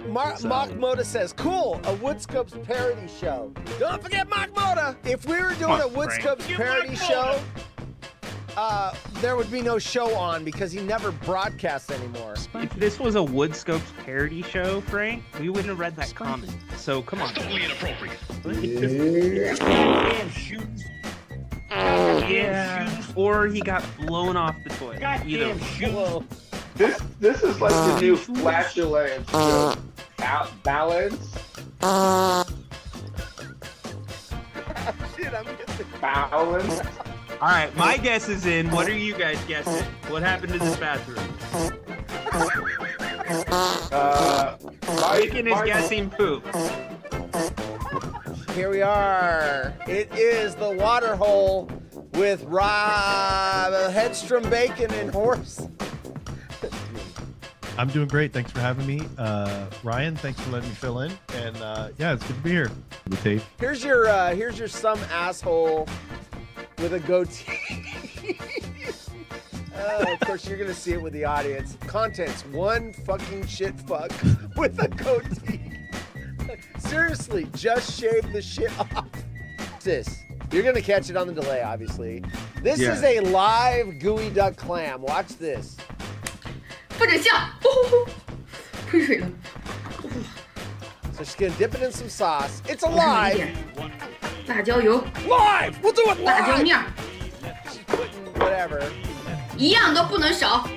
Mark Moda says, cool, a Woodscopes parody show. Don't forget Mark Moda. If we were doing a Woodscopes parody show, there would be no show on because he never broadcasts anymore. If this was a Woodscopes parody show, Frank, we wouldn't have read that comment. So come on. Totally inappropriate. Goddamn shoes. Yeah. Or he got blown off the toilet. Goddamn shoes. This is like the new flatulence balance. Shit, I'm getting Balance. All right, my guess is in. What are you guys guessing? What happened to this bathroom? Bacon is guessing poop. Here we are. It is the water hole with Rob Hedstrom, Bacon, and Horse. I'm doing great. Thanks for having me. Ryan, thanks for letting me fill in. And yeah, it's good to be here. The tape. Here's your some asshole with a goatee. Of course, you're gonna see it with the audience. Contents: one fucking shit fuck with a goatee. Seriously, just shave the shit off. This. You're gonna catch it on the delay, obviously. This is a live gooey duck clam. Watch this. 不准笑！喷水了。 So she's gonna dip it in some sauce. It's alive. 辣椒油。 Live. We'll do it 辣椒 live. 面。 She's putting whatever. 一样都不能少，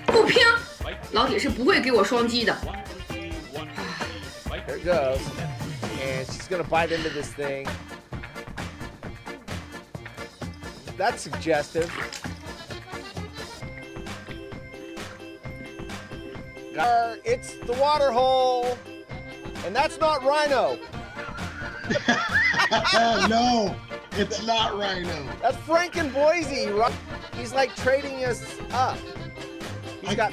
不拼，老铁是不会给我双击的。 There it goes. And she's gonna bite into this thing. That's suggestive. It's the water hole. And that's not Rhino. No, it's not Rhino. That's Frank and Boise. He's like trading us up.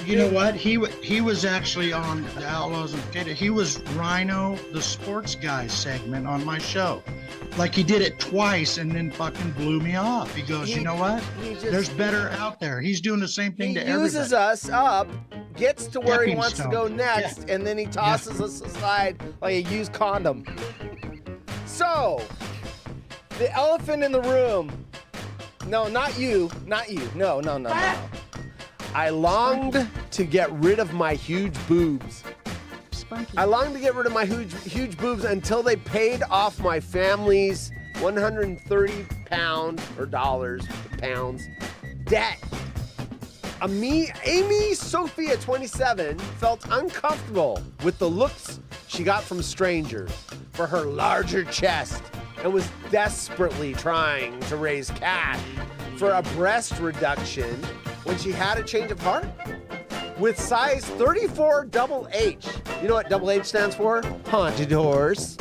You know what? He was actually on the Outlaws and Potato. He was Rhino, the sports guy segment on my show. Like he did it twice and then fucking blew me off. He goes, you know what? There's better out there. He's doing the same thing to everybody. He uses us up, gets to where he wants to go next, Yeah. and then he tosses us aside like a used condom. So, the elephant in the room. No, not you. Not you. No. I longed to get rid of my huge boobs. I longed to get rid of my huge boobs until they paid off my family's 130 pounds or dollars, pounds, debt. Amy Sophia, 27, felt uncomfortable with the looks she got from strangers for her larger chest and was desperately trying to raise cash for a breast reduction when she had a change of heart. With size 34 double H. You know what double H stands for? Haunted horse.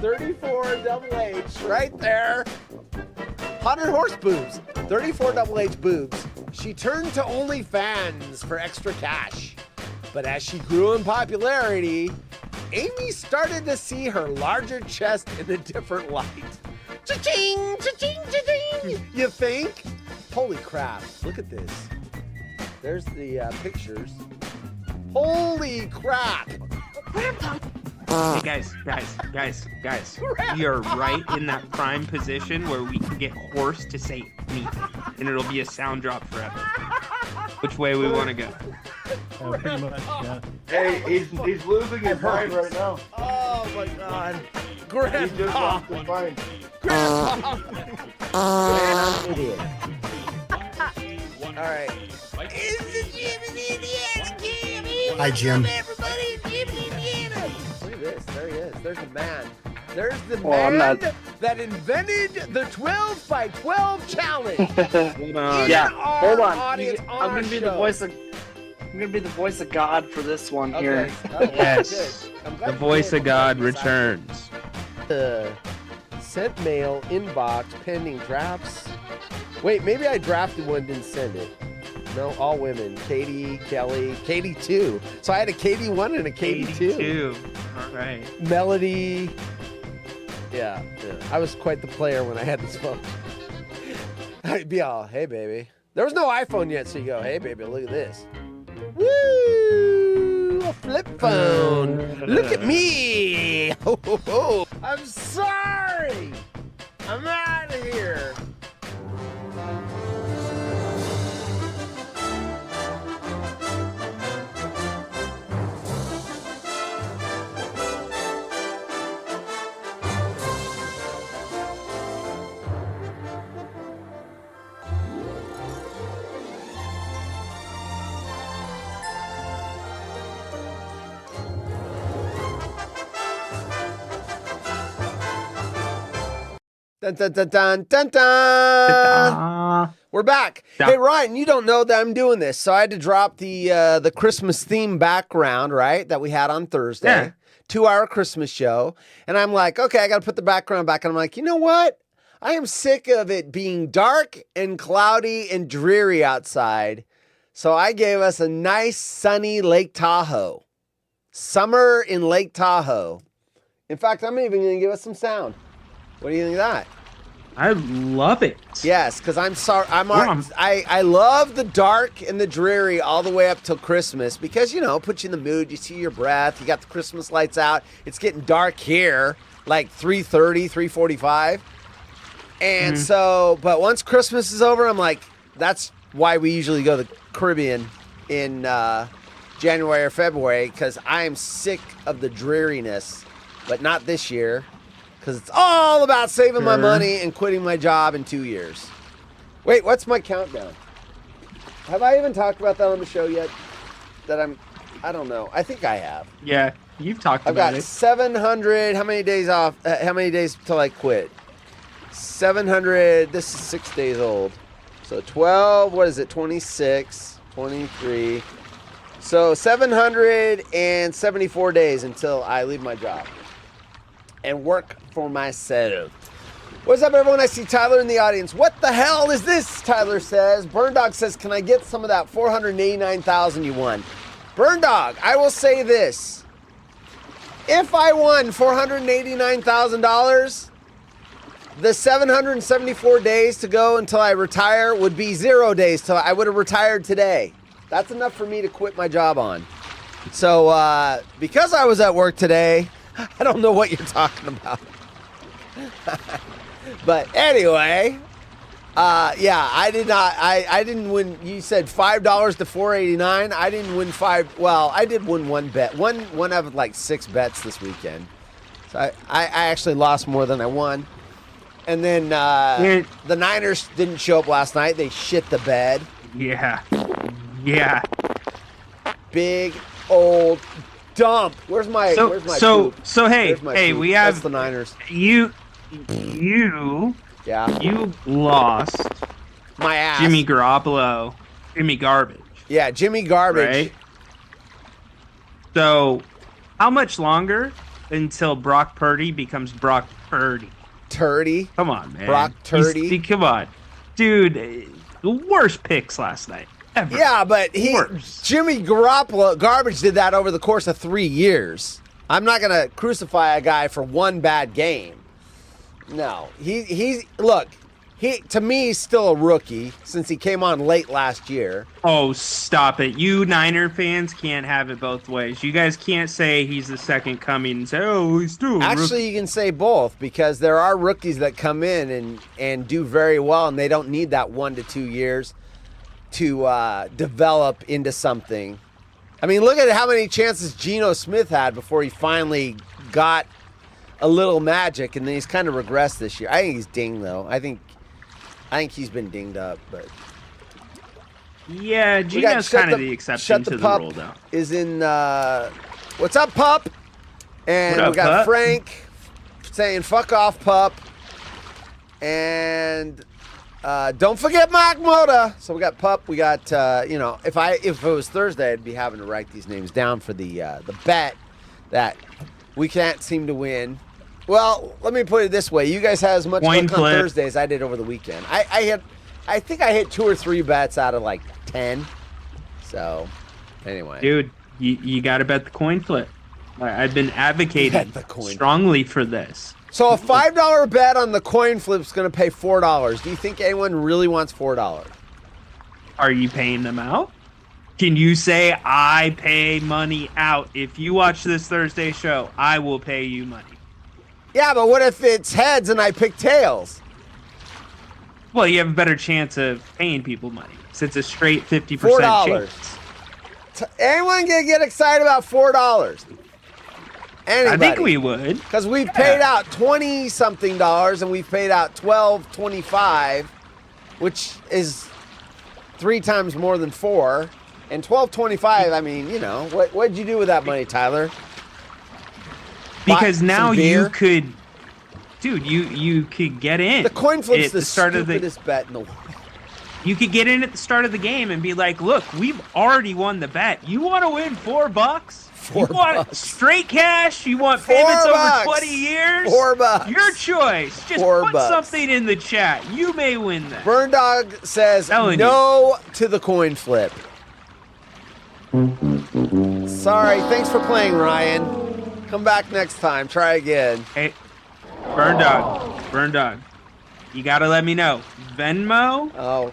34 double H, right there. Haunted horse boobs. 34 double H boobs. She turned to OnlyFans for extra cash. But as she grew in popularity, Amy started to see her larger chest in a different light. Cha-ching, cha-ching, cha-ching. You think? Holy crap, look at this. There's the pictures. Holy crap! Hey guys. We are right in that prime position where we can get Horse to say anything, and it'll be a sound drop forever. Which way we want to go? Pretty much, yeah. Hey, he's losing his mind right now. Oh my God. He just Grandpa! lost his mind. Grandpa! Grandpa idiot. All right. Hi, Jim. Look at this. There he is. There's the man. There's the I'm man not- that invented the 12 by 12 challenge. Hold on. Yeah, our hold on. audience on I'm our gonna be show. the voice of. I'm gonna be the voice of God for this one here. Okay. Yes. Good. I'm glad The you voice did. of God I'm excited. returns. Sent mail inbox pending drafts. Wait, maybe I drafted one, didn't send it. No, all women. Katie, Kelly, Katie 2. So I had a Katie 1 and a Katie 2. 82. All right. Melody. Yeah. I was quite the player when I had this phone. I'd be all, hey, baby. There was no iPhone yet, so you go, hey, baby, look at this. Woo! a flip phone. Look at me. Ho, ho, ho. I'm sorry. I'm out of here. Dun, dun, dun, dun, dun, dun. We're back. Yeah. Hey, Ryan, you don't know that I'm doing this, so I had to drop the Christmas theme background, right, that we had on Thursday. Yeah. 2-hour Christmas show. And I'm like, okay, I got to put the background back. And I'm like, you know what? I am sick of it being dark and cloudy and dreary outside. So I gave us a nice sunny Lake Tahoe. Summer in Lake Tahoe. In fact, I'm even going to give us some sound. What do you think of that? I love it. Yes, because I'm sorry. Wow. I love the dark and the dreary all the way up till Christmas because, you know, it puts you in the mood. You see your breath. You got the Christmas lights out. It's getting dark here, like 3:30, 3:45. And so, but once Christmas is over, I'm like, that's why we usually go to the Caribbean in January or February because I am sick of the dreariness, but not this year. Because it's all about saving my money and quitting my job in 2 years. Wait, what's my countdown? Have I even talked about that on the show yet? I don't know. I think I have. Yeah, you've talked I've about got it. 700. How many days off? How many days till I quit? 700. This is 6 days old. So 12. What is it? 26, 23. So 774 days until I leave my job and work for myself. What's up, everyone? I see Tyler in the audience. What the hell is this? Tyler says. Burn Dog says, can I get some of that $489,000 you won? Burn Dog, I will say this. If I won $489,000, the 774 days to go until I retire would be 0 days till I would have retired today. That's enough for me to quit my job on. So, because I was at work today, I don't know what you're talking about. But anyway, yeah, I did not. I didn't win. You said $5 to $489. I didn't win five. Well, I did win one bet. One out of like 6 bets this weekend. So I actually lost more than I won. And then the Niners didn't show up last night. They shit the bed. Yeah. Yeah. Big old dump. Where's my poop? Hey, Where's my hey, poop? we have That's the Niners. You Yeah. you lost My ass. Jimmy Garoppolo, Jimmy Garbage, Yeah, Jimmy Garbage. right? So, how much longer until Brock Purdy becomes Brock Purdy? Turdy. Come on, man. Brock Purdy? Come on, dude. The worst picks last night ever. Yeah, but Worse. Jimmy Garoppolo Garbage did that over the course of 3 years. I'm not gonna crucify a guy for one bad game. No, he's look. He to me he's still a rookie since he came on late last year. Oh, stop it. You Niner fans can't have it both ways. You guys can't say he's the second coming and say, oh, he's still a rookie. Actually, you can say both because there are rookies that come in and do very well, and they don't need that 1 to 2 years to develop into something. I mean, look at how many chances Geno Smith had before he finally got a little magic, and then he's kind of regressed this year. I think he's dinged, though. I think he's been dinged up, but Yeah, we got Geno's Shut kind of the- the exception Shut to the the Pup rule, though. is in. What's up, Pup? And What up, we got Pup? Frank saying "fuck off, Pup," and don't forget Mark Moda. So we got Pup. We got if it was Thursday, I'd be having to write these names down for the bet that we can't seem to win. Well, let me put it this way: you guys had as much Coin luck on flip. Thursday as I did over the weekend. I think I hit 2 or 3 bets out of like 10. So, anyway, Dude, you got to bet the coin flip. I've been advocating Bet the coin strongly for this. so a $5 bet on the coin flip is going to pay $4. Do you think anyone really wants $4? Are you paying them out? Can you say I pay money out? If you watch this Thursday show, I will pay you money. Yeah, but what if it's heads and I pick tails? Well, you have a better chance of paying people money since it's a straight 50% $4. chance. Anyone gonna get excited about $4? Anybody? I think we would. Because we've paid out 20 something dollars and we've paid out $12.25, which is 3 times more than 4. And $12.25, I mean, you know, what'd you do with that money, Tyler? Because Buy now some you beer? could, dude, you could get in. The coin flip's at the start of the. stupidest bet in the world. You could get in at the start of the game and be like, "Look, we've already won the bet. You want to win $4? $4 You want straight cash? You want $4 payments over 20 years? $4. Your choice. Just $4. put something in the chat. You may win that." Burn Dog says Telling no to the coin flip. Sorry, thanks for playing, Ryan. Come back next time. Try again. Hey, Burn Dog. You gotta let me know. Venmo, Oh,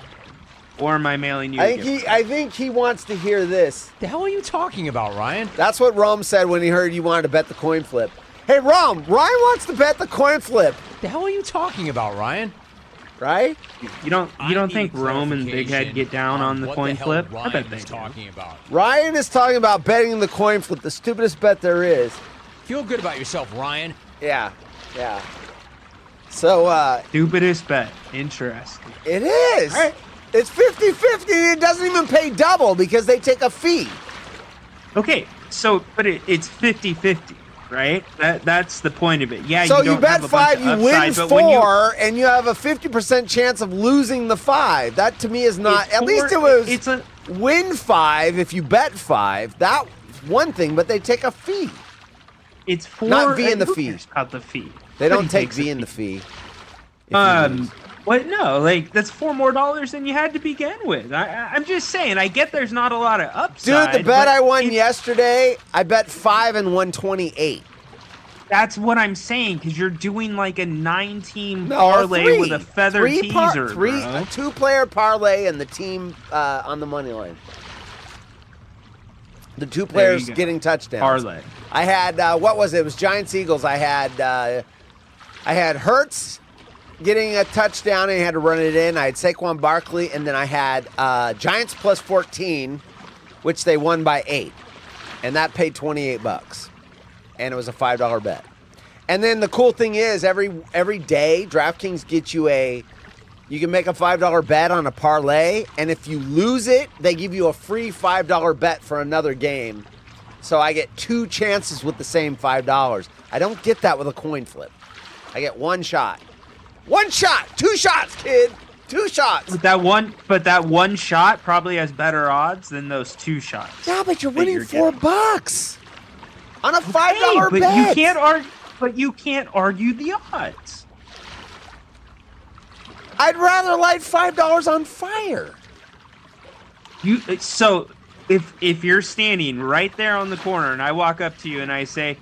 or am I mailing you? a gift? I think he wants to hear this. The hell are you talking about, Ryan? That's what Rom said when he heard you wanted to bet the coin flip. Hey, Rom, Ryan wants to bet the coin flip, The hell are you talking about, Ryan? right? You don't need think Rome and Big Head get down on the what coin hell flip? I Ryan bet they is do. talking about. Ryan is talking about betting the coin flip, the stupidest bet there is. Feel good about yourself, Ryan. Yeah. So, Stupidest bet. Interesting. it is. All right. It's 50-50. It doesn't even pay double because they take a fee. Okay, so but it's 50-50, right? That's the point of it. Yeah. So you don't bet have a bunch 5, of you win upside, but when you- 4, and you have a 50% chance of losing the 5. That to me is not. it's At least four- it was It's a. win 5 if you bet 5. That's one thing, but they take a fee. It's 4. Not V in the who fee. cares about the fee. They don't Nobody take takes V a in the fee. fee. if you lose. What? No, like that's $4 more than you had to begin with. I'm just saying. I get there's not a lot of upside. Dude, the bet but I won it's- yesterday, I bet 5 and won 28. That's what I'm saying, because you're doing like a 9-team parlay with a feather teaser, a bro. 2-player parlay and the team on the money line. The 2 There you players go. getting touchdowns. Parlay. I had what was it? It was Giants Eagles. I had Hurts getting a touchdown and he had to run it in. I had Saquon Barkley, and then I had Giants plus 14, which they won by 8, and that paid $28, and it was a $5 bet. And then the cool thing is, every day DraftKings gets you you can make a $5 bet on a parlay, and if you lose it, they give you a free $5 bet for another game. So I get 2 chances with the same $5. I don't get that with a coin flip. I get 1 shot. 1 shot! 2 shots, kid! 2 shots! But that one shot probably has better odds than those 2 shots. Yeah, but you're that winning you're $4 on a $5 Hey, but bet. you can't argue. But you can't argue the odds. I'd rather light $5 on fire. So if you're standing right there on the corner and I walk up to you and I say,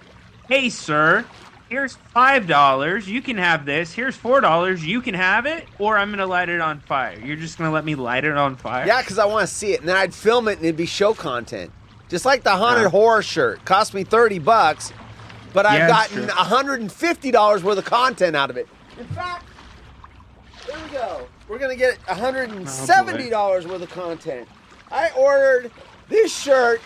"Hey, sir, here's $5. You can have this. Here's $4. You can have it," or I'm gonna light it on fire. You're just gonna let me light it on fire? Yeah, because I want to see it, and then I'd film it, and it'd be show content. Just like the haunted horror shirt. Cost me $30, but I've Yeah, that's gotten true. $150 worth of content out of it. In fact, there we go. We're going to get $170 worth of content. I ordered this shirt,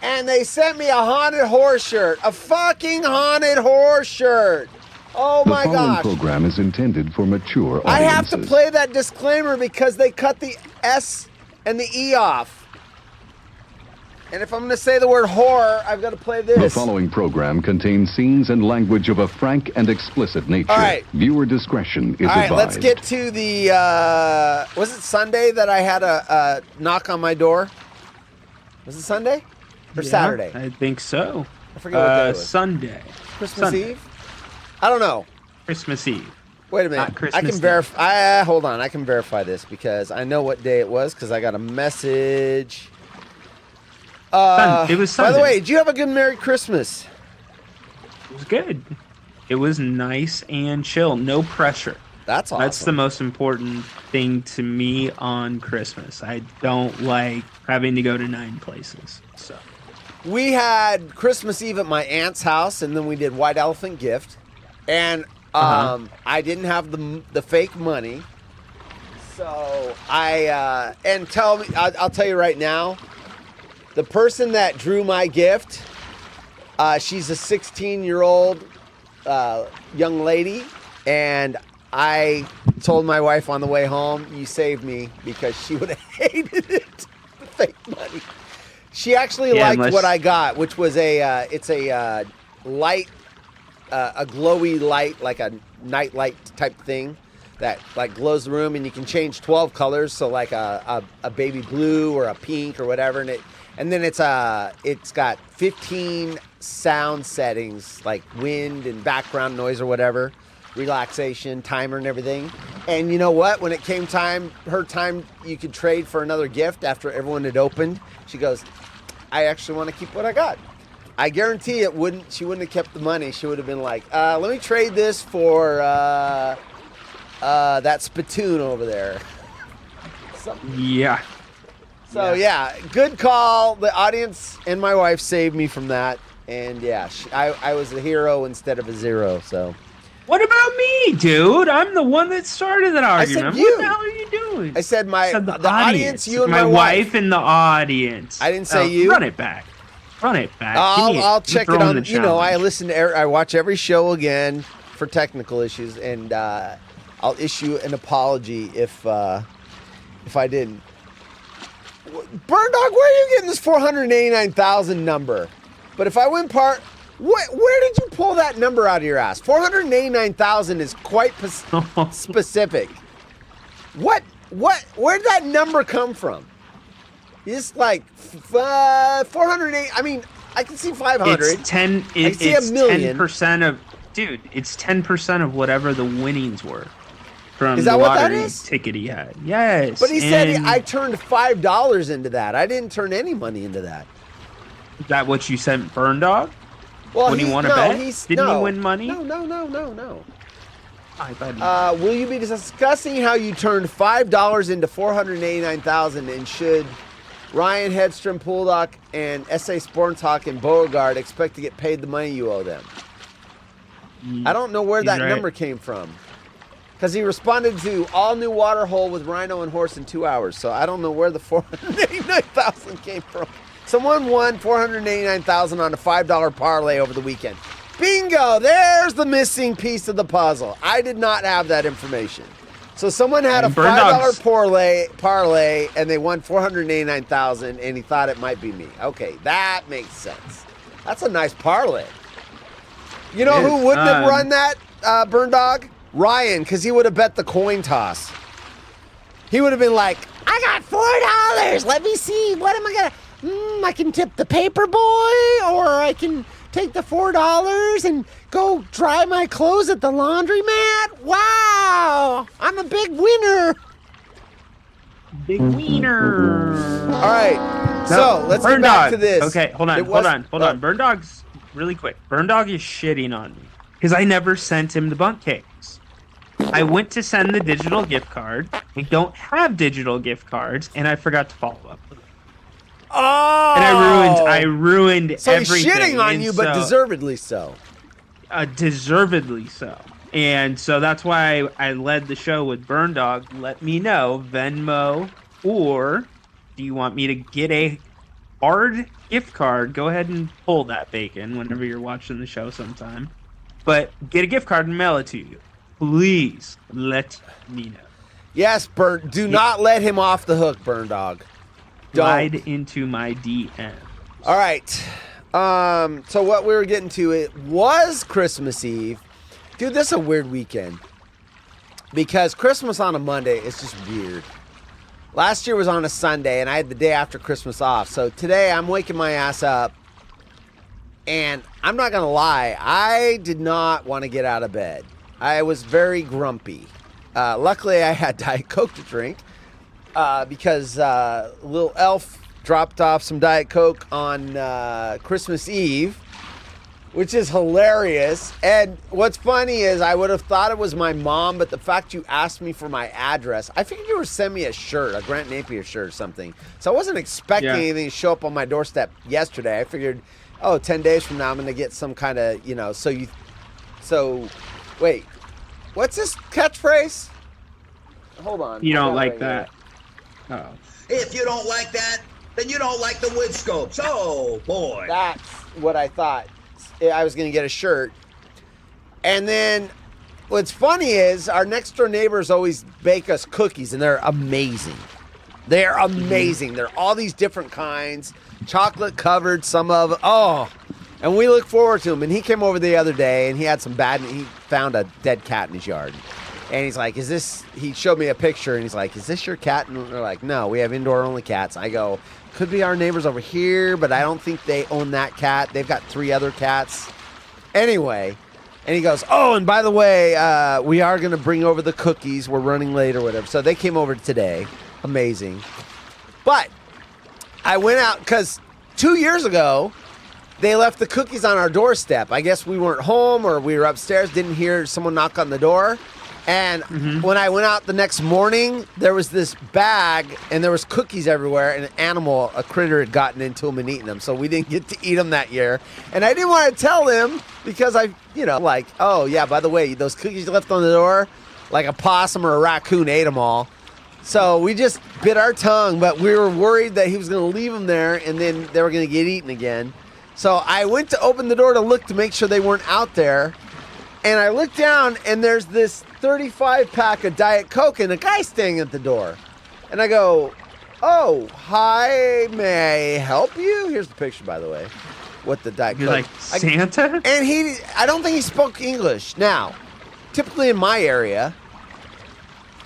and they sent me a haunted horror shirt. A fucking haunted horror shirt. Oh my The following gosh. program is intended for mature audiences. I have to play that disclaimer because they cut the S and the E off. And if I'm going to say the word horror, I've got to play this. The following program contains scenes and language of a frank and explicit nature. All right. Viewer discretion is All right, advised. let's get to the, was it Sunday that I had a knock on my door? Was it Sunday? Or Yeah, Saturday? I think so. I forget what day it was. Sunday. Christmas Sunday. Eve? I don't know. Christmas Eve. Wait a minute. Not Christmas I can Day. verify. Hold on. I can verify this because I know what day it was because I got a message. It was By the Sunday. way, did you have a good Merry Christmas? It was good. It was nice and chill. No pressure. That's awesome. That's the most important thing to me on Christmas. I don't like having to go to 9 places. So We had Christmas Eve at my aunt's house, and then we did White Elephant Gift. And I didn't have the fake money. So I'll tell you right now, the person that drew my gift, she's a 16-year-old young lady, and I told my wife on the way home, you saved me, because she would have hated it, the fake money. She actually liked what I got, which was it's a light, a glowy light, like a night light type thing that like glows the room, and you can change 12 colors, so like a baby blue or a pink or whatever, and then it's got 15 sound settings like wind and background noise or whatever, relaxation, timer and everything. And you know what? When it came her time, you could trade for another gift after everyone had opened. She goes, I actually want to keep what I got. I guarantee she wouldn't have kept the money. She would have been like, let me trade this for that spittoon over there. yeah. So yeah, good call. The audience and my wife saved me from that. And yeah, I was a hero instead of a zero. So What about me, dude? I'm the one that started that argument. you. What the hell are you doing? I said the audience, you and my my wife and the audience. I didn't say you. Run it back. I'll check it on. I listen. I watch every show again for technical issues, and I'll issue an apology if I didn't. Burn Dog, where are you getting this 489,000 number? But if I win where did you pull that number out of your ass? 489,000 is quite specific. Where did that number come from? It's like 408. I mean, I can see 500. It's 10. I can see a million. 10% of, dude. It's 10% of whatever the winnings were from is that the what that lottery is? ticket he had. Yes. But he said I turned $5 into that. I didn't turn any money into that. Is that what you sent Burn Dog? Well, when he won a bet? Didn't he win money? No. I thought will you be discussing how you turned $5 into 489,000, and should Ryan Hedstrom, Pooldock, and S.A. Sporntalk and Beauregard expect to get paid the money you owe them? I don't know where that number came from, because he responded to all new water hole with Rhino and Horse in 2 hours, so I don't know where the 489,000 came from. Someone won 489,000 on a $5 parlay over the weekend. Bingo! There's the missing piece of the puzzle. I did not have that information. So someone had a $5 parlay, and they won 489,000, and he thought it might be me. Okay, that makes sense. That's a nice parlay. You know who wouldn't have run that, Burn Dog? Ryan, because he would have bet the coin toss. He would have been like, I got $4. Let me see. What am I going to... I can tip the paper boy, or I can take the $4 and go dry my clothes at the laundromat. Wow, I'm a big winner. Big wiener. All right, so let's get back to this. Okay, hold on. Burn Dog's really quick. Burn Dog is shitting on me because I never sent him the bunk cakes. I went to send the digital gift card. I don't have digital gift cards, and I forgot to follow up. Oh! And I ruined so everything. So he's shitting on you, but deservedly so. Deservedly so. And so that's why I led the show with Burn Dog. Let me know, Venmo, or do you want me to get a hard gift card? Go ahead and pull that, Bacon, whenever you're watching the show sometime. But get a gift card and mail it to you. Please let me know. Yes, Burn. Do not let him off the hook, Burn Dog. Slide into my DM. All right. So what we were getting to, it was Christmas Eve. Dude, this is a weird weekend. Because Christmas on a Monday is just weird. Last year was on a Sunday, and I had the day after Christmas off. So today I'm waking my ass up. And I'm not going to lie, I did not want to get out of bed. I was very grumpy. Luckily, I had Diet Coke to drink. Because little Elf dropped off some Diet Coke on Christmas Eve. which is hilarious. And what's funny is I would have thought it was my mom, but the fact you asked me for my address, I figured you were sending me a shirt, a Grant Napier shirt or something. So I wasn't expecting anything to show up on my doorstep yesterday. I figured, 10 days from now I'm going to get some kind of, wait, what's this catchphrase? Hold on. You I don't got it like right that? here. Oh. If you don't like that, then you don't like the wood scopes. Oh, boy. That's what I thought. I was going to get a shirt. And then what's funny is our next door neighbors always bake us cookies, and they're amazing. They're amazing. They're all these different kinds, chocolate covered, some of and we look forward to them. And he came over the other day, and he had he found a dead cat in his yard. And he's like, he showed me a picture, and he's like, is this your cat? And they're like, no, we have indoor only cats. I go, could be our neighbors over here, but I don't think they own that cat. They've got 3 other cats. Anyway, and he goes, and by the way, we are going to bring over the cookies. We're running late or whatever. So they came over today. Amazing. But I went out because 2 years ago, they left the cookies on our doorstep. I guess we weren't home or we were upstairs, didn't hear someone knock on the door. And when I went out the next morning, there was this bag and there was cookies everywhere, and a critter had gotten into them and eaten them. So we didn't get to eat them that year. And I didn't want to tell him because by the way, those cookies left on the door, like a possum or a raccoon ate them all. So we just bit our tongue, but we were worried that he was going to leave them there and then they were going to get eaten again. So I went to open the door to look to make sure they weren't out there. And I looked down, and there's this 35-pack of Diet Coke and a guy standing at the door. And I go, hi, may I help you? Here's the picture, by the way, with the Diet Coke. You're like Santa? And I don't think he spoke English. Now, typically in my area,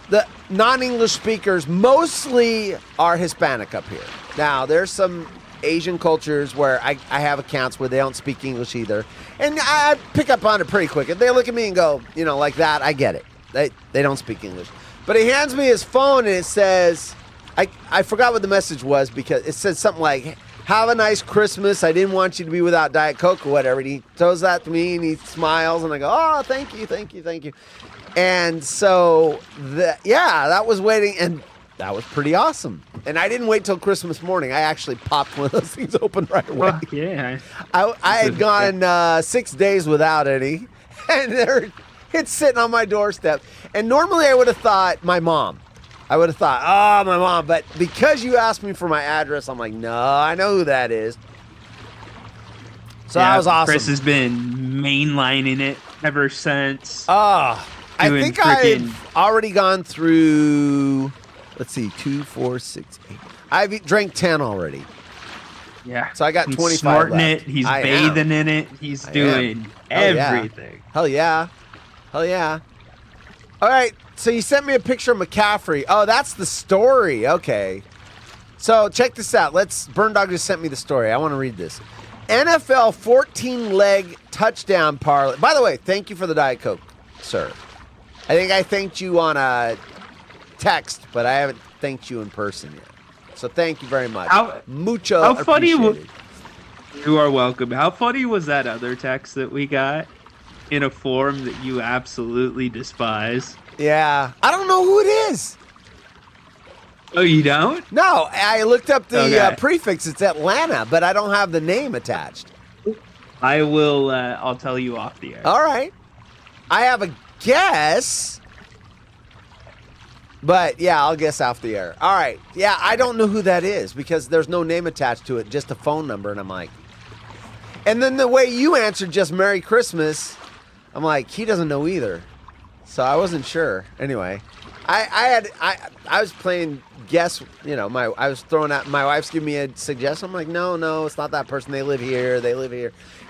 the non-English speakers mostly are Hispanic up here. Now, there's some Asian cultures where I have accounts where they don't speak English either. And I pick up on it pretty quick. If they look at me and go, like that, I get it. They don't speak English. But he hands me his phone and it says, I forgot what the message was because it said something like, have a nice Christmas. I didn't want you to be without Diet Coke or whatever. And he throws that to me and he smiles and I go, thank you. And so, that was waiting and that was pretty awesome. And I didn't wait till Christmas morning. I actually popped one of those things open right away. Well, yeah. I had gone 6 days without any, and it's sitting on my doorstep. And normally I would have thought my mom. I would have thought, my mom. But because you asked me for my address, I'm like, no, I know who that is. So that was awesome. Chris has been mainlining it ever since. I think I've already gone through... Let's see, 2, 4, 6, 8. I've drank 10 already. Yeah. So I got 25 snorting left. it. He's bathing in it. He's doing everything. Hell yeah. All right. So you sent me a picture of McCaffrey. Oh, that's the story. Okay. So check this out. Burn Dog just sent me the story. I want to read this. NFL 14-leg touchdown parlay. By the way, thank you for the Diet Coke, sir. I think I thanked you on a text, but I haven't thanked you in person yet. So thank you very much. Mucho appreciated. You are welcome. How funny was that other text that we got in a form that you absolutely despise? Yeah. I don't know who it is. Oh, you don't? No, I looked up the prefix. It's Atlanta, but I don't have the name attached. I will, I'll tell you off the air. All right. I have a guess. But, yeah, I'll guess off the air. All right. Yeah, I don't know who that is because there's no name attached to it, just a phone number. And I'm like... And then the way you answered just Merry Christmas, I'm like, he doesn't know either. So I wasn't sure. Anyway, I was playing guess, I was throwing out, my wife's giving me a suggestion. I'm like, no, it's not that person. They live here.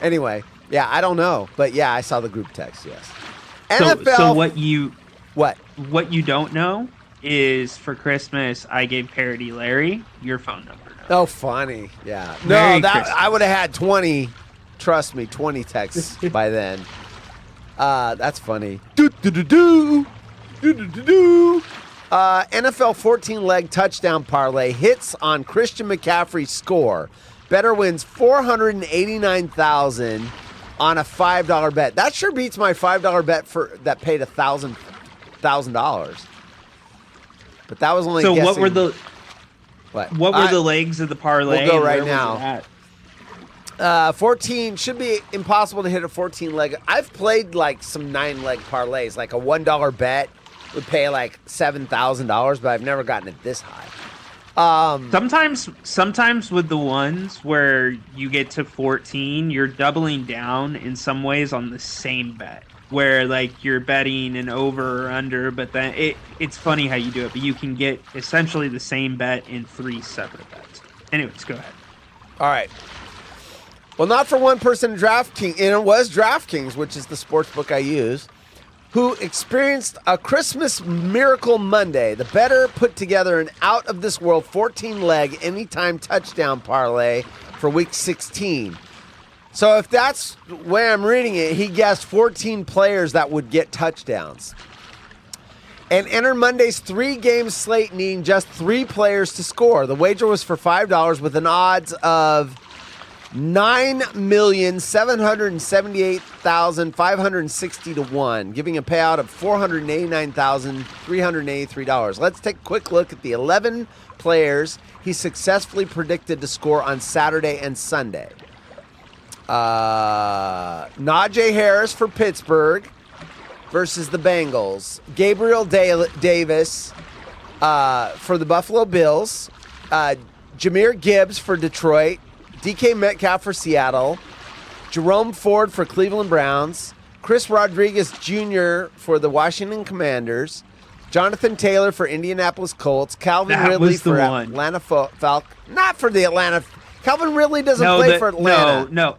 Anyway, yeah, I don't know. But, yeah, I saw the group text, yes. NFL... So what you don't know is for Christmas, I gave Parody Larry your phone number. Oh, funny. Yeah. Merry No, Christmas. I would have had 20, trust me, 20 texts by then. That's funny. NFL 14-leg touchdown parlay hits on Christian McCaffrey's score. Better wins $489,000 on a $5 bet. That sure beats my $5 bet that paid $1,000. But that was only So guessing. what were the What? the legs of the parlay? We'll go and right where was now. it at? 14 should be impossible to hit a 14 leg. I've played like some 9 leg parlays, like a $1 bet would pay like $7,000, but I've never gotten it this high. Sometimes with the ones where you get to 14, you're doubling down in some ways on the same bet. Where like you're betting an over or under, but then it's funny how you do it, but you can get essentially the same bet in 3 separate bets. Anyways, go ahead. All right. Well, not for one person in DraftKings, and it was DraftKings, which is the sports book I use, who experienced a Christmas Miracle Monday. The bettor put together an out-of-this-world 14-leg anytime touchdown parlay for Week 16. So if that's the way I'm reading it, he guessed 14 players that would get touchdowns. And entered Monday's 3-game slate needing just 3 players to score. The wager was for $5 with an odds of 9,778,560 to 1, giving a payout of $489,383. Let's take a quick look at the 11 players he successfully predicted to score on Saturday and Sunday. Najee Harris for Pittsburgh versus the Bengals. Gabriel Davis for the Buffalo Bills. Jahmyr Gibbs for Detroit. DK Metcalf for Seattle. Jerome Ford for Cleveland Browns. Chris Rodriguez Jr. for the Washington Commanders. Jonathan Taylor for Indianapolis Colts. Calvin Ridley for Atlanta Falcons. Not for the Atlanta. Calvin Ridley doesn't play for Atlanta. No.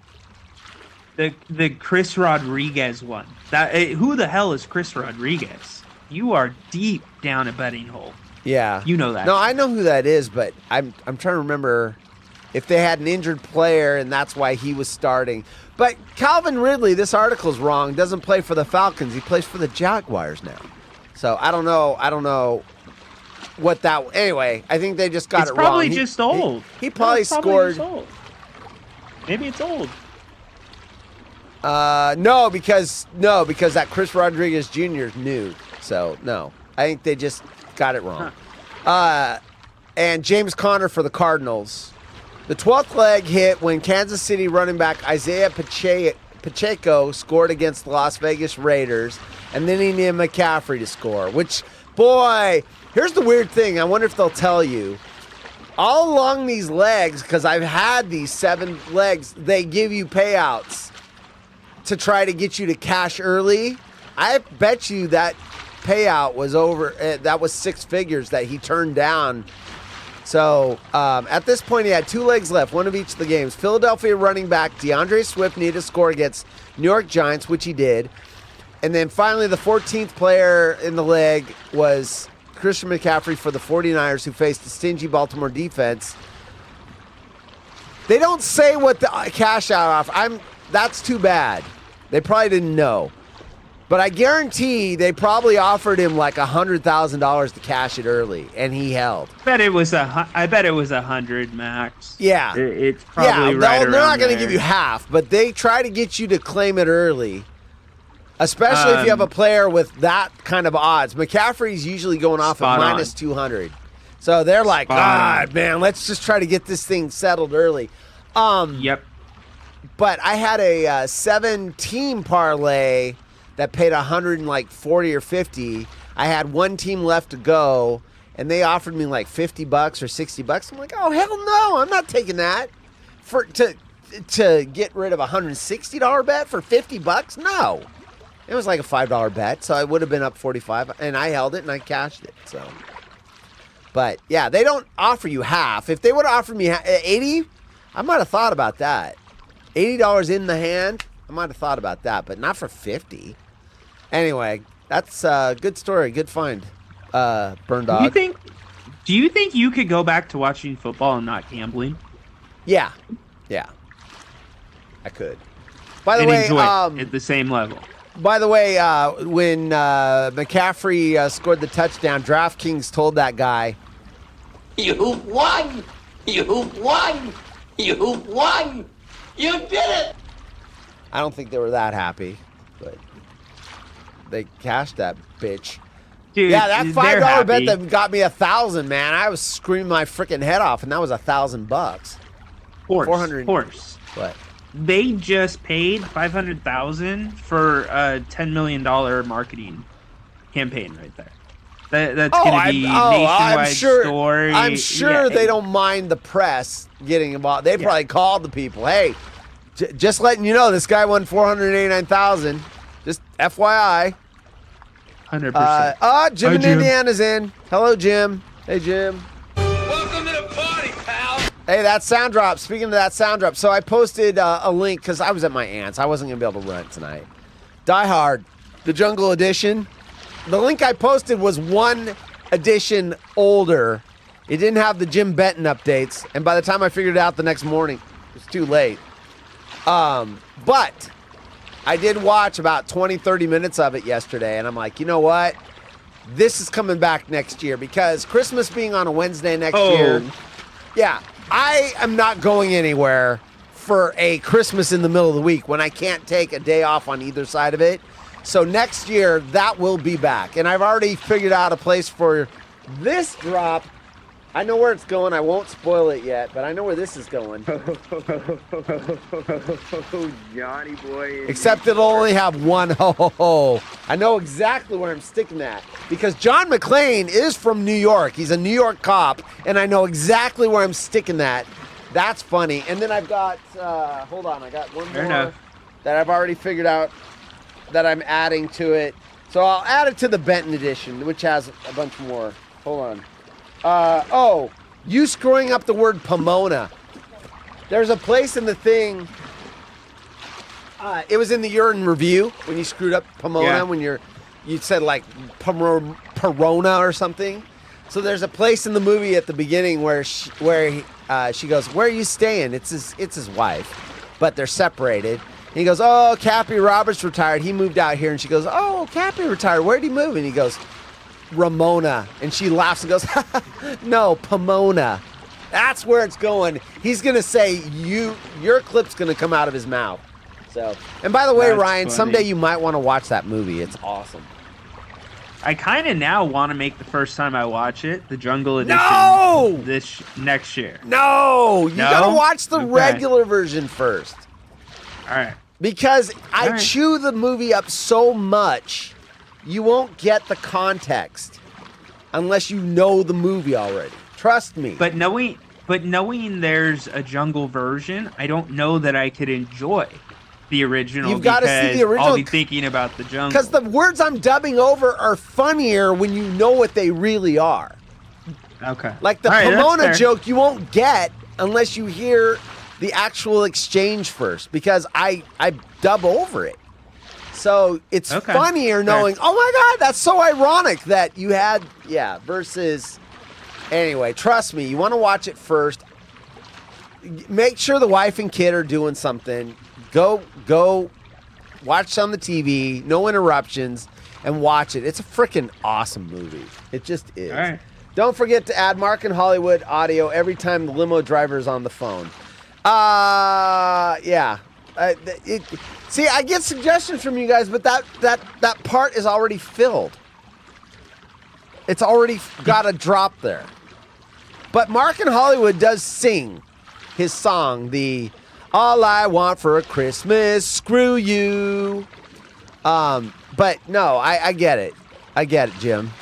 The Chris Rodriguez one. Who the hell is Chris Rodriguez? You are deep down a betting hole. Yeah. You know that. No, I know who that is, but I'm trying to remember if they had an injured player and that's why he was starting. But Calvin Ridley, this article's wrong, doesn't play for the Falcons. He plays for the Jaguars now. So I don't know what that. Anyway, I think they just got it wrong. It's probably just old. He probably scored. Maybe it's old. No, because that Chris Rodriguez Jr. is new. So no, I think they just got it wrong. And James Conner for the Cardinals. The 12th leg hit when Kansas City running back Isaiah Pacheco scored against the Las Vegas Raiders, and then he needed McCaffrey to score, which, boy, here's the weird thing. I wonder if they'll tell you. All along these legs, because I've had these 7 legs, they give you payouts to try to get you to cash early. I bet you that payout was over. That was 6 figures that he turned down. So at this point, he had 2 legs left, one of each of the games. Philadelphia running back DeAndre Swift needed to score against New York Giants, which he did. And then finally, the 14th player in the leg was Christian McCaffrey for the 49ers, who faced a stingy Baltimore defense. They don't say what the cash out offer. That's too bad. They probably didn't know. But I guarantee they probably offered him like $100,000 to cash it early, and he held. I bet it was 100 max. Yeah, it's probably right around they're not going to there. give you half, but they try to get you to claim it early, especially if you have a player with that kind of odds. McCaffrey's usually going off at minus 200, so they're like, man, let's just try to get this thing settled early. Yep. But I had a 7-team parlay that paid $140 or $50. I had 1 team left to go, and they offered me like $50 or $60. I'm like, oh hell no, I'm not taking that to get rid of a $160 bet for $50. No, it was like a $5 bet, so I would have been up 45, and I held it and I cashed it. So, but yeah, they don't offer you half. If they would have offered me 80, I might have thought about that. $80 in the hand, I might have thought about that, but not for 50. Anyway, that's a good story, good find, Burn Dog. Do you think you could go back to watching football and not gambling? Yeah, I could. By the and way, enjoy it at the same level. By the way, when McCaffrey scored the touchdown, DraftKings told that guy, "You've won! You've won! You've won! You did it!" I don't think they were that happy, but they cashed that bitch. Dude, Yeah, that they're $5 bet happy. that got me 1,000, man. I was screaming my freaking head off, and that was $1,000. Horse. 400 Horse. What? They just paid $500,000 for a $10 million marketing campaign right there. That's going to be nationwide story. I'm sure they don't mind the press getting involved. They probably called the people. Hey, just letting you know, this guy won $489,000. Just FYI. 100%. Jim in Indiana's in. Hello, Jim. Hey, Jim. Welcome to the party, pal. Hey, that sound drop. Speaking of that sound drop, so I posted a link because I was at my aunt's. I wasn't going to be able to run it tonight. Die Hard, the Jungle Edition. The link I posted was one edition older. It didn't have the Jim Benton updates, and by the time I figured it out the next morning, it was too late. But I did watch about 20, 30 minutes of it yesterday, and I'm like, you know what? This is coming back next year because Christmas being on a Wednesday next year. Yeah, I am not going anywhere for a Christmas in the middle of the week when I can't take a day off on either side of it. So next year, that will be back. And I've already figured out a place for this drop. I know where it's going. I won't spoil it yet, but I know where this is going. Johnny boy. Except it'll only have one ho-ho-ho. I know exactly where I'm sticking that because John McClane is from New York. He's a New York cop, and I know exactly where I'm sticking that. That's funny. And then I've got, hold on, I got one more that I've already figured out that I'm adding to it. So I'll add it to the Benton edition, which has a bunch more. Hold on. You screwing up the word Pomona. There's a place in the thing. It was in the Urine Review when you screwed up Pomona when you said like Perona or something. So there's a place in the movie at the beginning where she goes, "Where are you staying?" It's his wife, but they're separated. And he goes, "Oh, Cappy Roberts retired. He moved out here." And she goes, "Oh, Cappy retired. Where'd he move?" And he goes, "Ramona." And she laughs and goes, "No, Pomona." That's where it's going. He's going to say, your clip's going to come out of his mouth. So, and by the way, That's Ryan, funny. someday you might want to watch that movie. It's awesome. I kind of now want to make the first time I watch it the Jungle Edition this next year. No, you got to watch the regular version first. All right. Because I chew the movie up so much, you won't get the context unless you know the movie already. Trust me. But knowing there's a jungle version, I don't know that I could enjoy the original. You've got to see the original. I'll be thinking about the jungle. Because the words I'm dubbing over are funnier when you know what they really are. Okay. Like the Pomona joke you won't get unless you hear the actual exchange first, because I dub over it. So it's funnier knowing, oh my God, that's so ironic that you had, versus, anyway, trust me, you want to watch it first. Make sure the wife and kid are doing something. Go watch on the TV, no interruptions, and watch it. It's a freaking awesome movie. It just is. All right. Don't forget to add Mark and Hollywood audio every time the limo driver's on the phone. See, I get suggestions from you guys, but that part is already filled. It's already got a drop there. But Mark and Hollywood does sing his song, the "All I Want for a Christmas, Screw You." But no, I get it. I get it, Jim.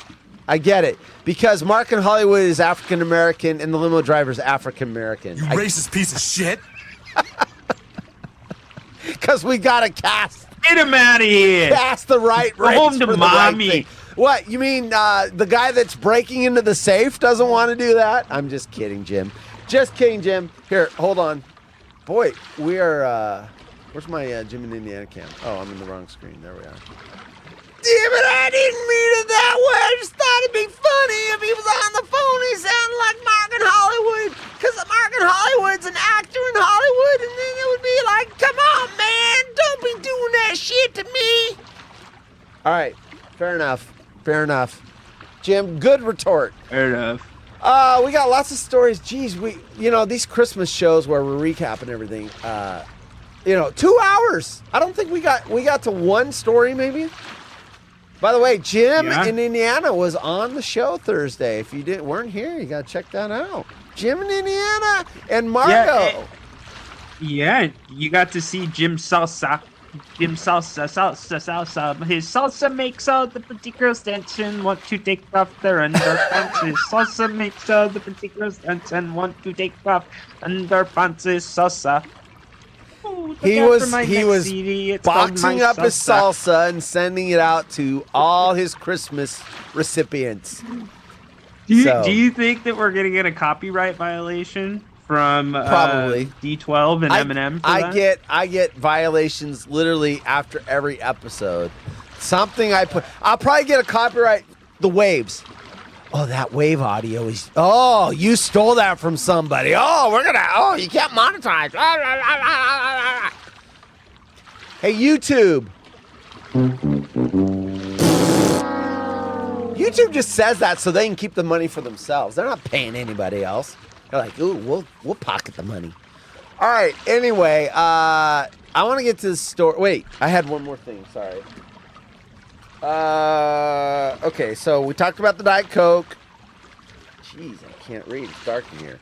I get it. Because Mark and Hollywood is African American and the limo driver's African American. You racist piece of shit. Because we gotta cast. Get him out of here. Cast the right race home to for the mommy. right thing. What, you mean the guy that's breaking into the safe doesn't want to do that? I'm just kidding, Jim. Just kidding, Jim. Here, hold on. Boy, we are, where's my Jim in Indiana cam? Oh, I'm in the wrong screen. There we are. Damn it, I didn't mean it that way. I just thought it'd be funny if he was on the phone. He sounded like Mark and Hollywood. Because Mark and Hollywood's an actor in Hollywood. And then it would be like, come on, man. Don't be doing that shit to me. All right. Fair enough. Fair enough. Jim, good retort. Fair enough. We got lots of stories. Geez, these Christmas shows where we're recapping everything. 2 hours. I don't think we got to one story maybe. By the way, Jim in Indiana was on the show Thursday. If you weren't here, you got to check that out. Jim in Indiana and Marco. Yeah, you got to see Jim Salsa. Salsa. His salsa makes all the pretty girls dance and want to take off their underpants. His salsa makes all the pretty girls dance and want to take off underpants. His salsa. Ooh, He was boxing up his salsa and sending it out to all his Christmas recipients. Do you think that we're gonna get a copyright violation from probably D12 and Eminem? I get violations literally after every episode. I'll probably get a copyright. The waves. Oh, that wave audio is. Oh, you stole that from somebody. Oh, you can't monetize. Hey, YouTube. YouTube just says that so they can keep the money for themselves. They're not paying anybody else. They're like, ooh, we'll pocket the money. All right. Anyway, I want to get to the story. Wait, I had one more thing. Sorry. Okay, so we talked about the Diet Coke. Jeez, I can't read. It's dark in here.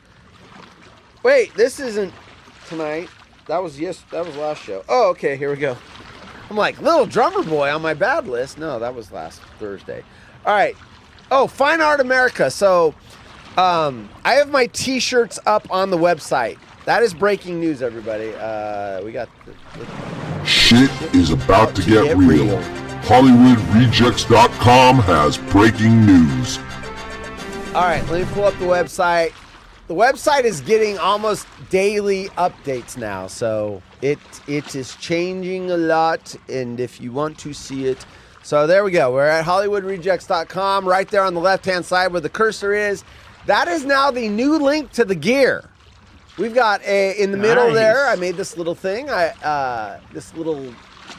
Wait, this isn't tonight. That was last show. Oh, okay, here we go. I'm like, Little Drummer Boy on my bad list. No, that was last Thursday. All right. Oh, Fine Art America. So, I have my T-shirts up on the website. That is breaking news, everybody. We got Shit is about to get real. HollywoodRejects.com has breaking news. All right, let me pull up the website. The website is getting almost daily updates now, so it is changing a lot, and if you want to see it. So there we go. We're at HollywoodRejects.com, right there on the left-hand side where the cursor is. That is now the new link to the gear. We've got in the middle there, I made this little thing, this little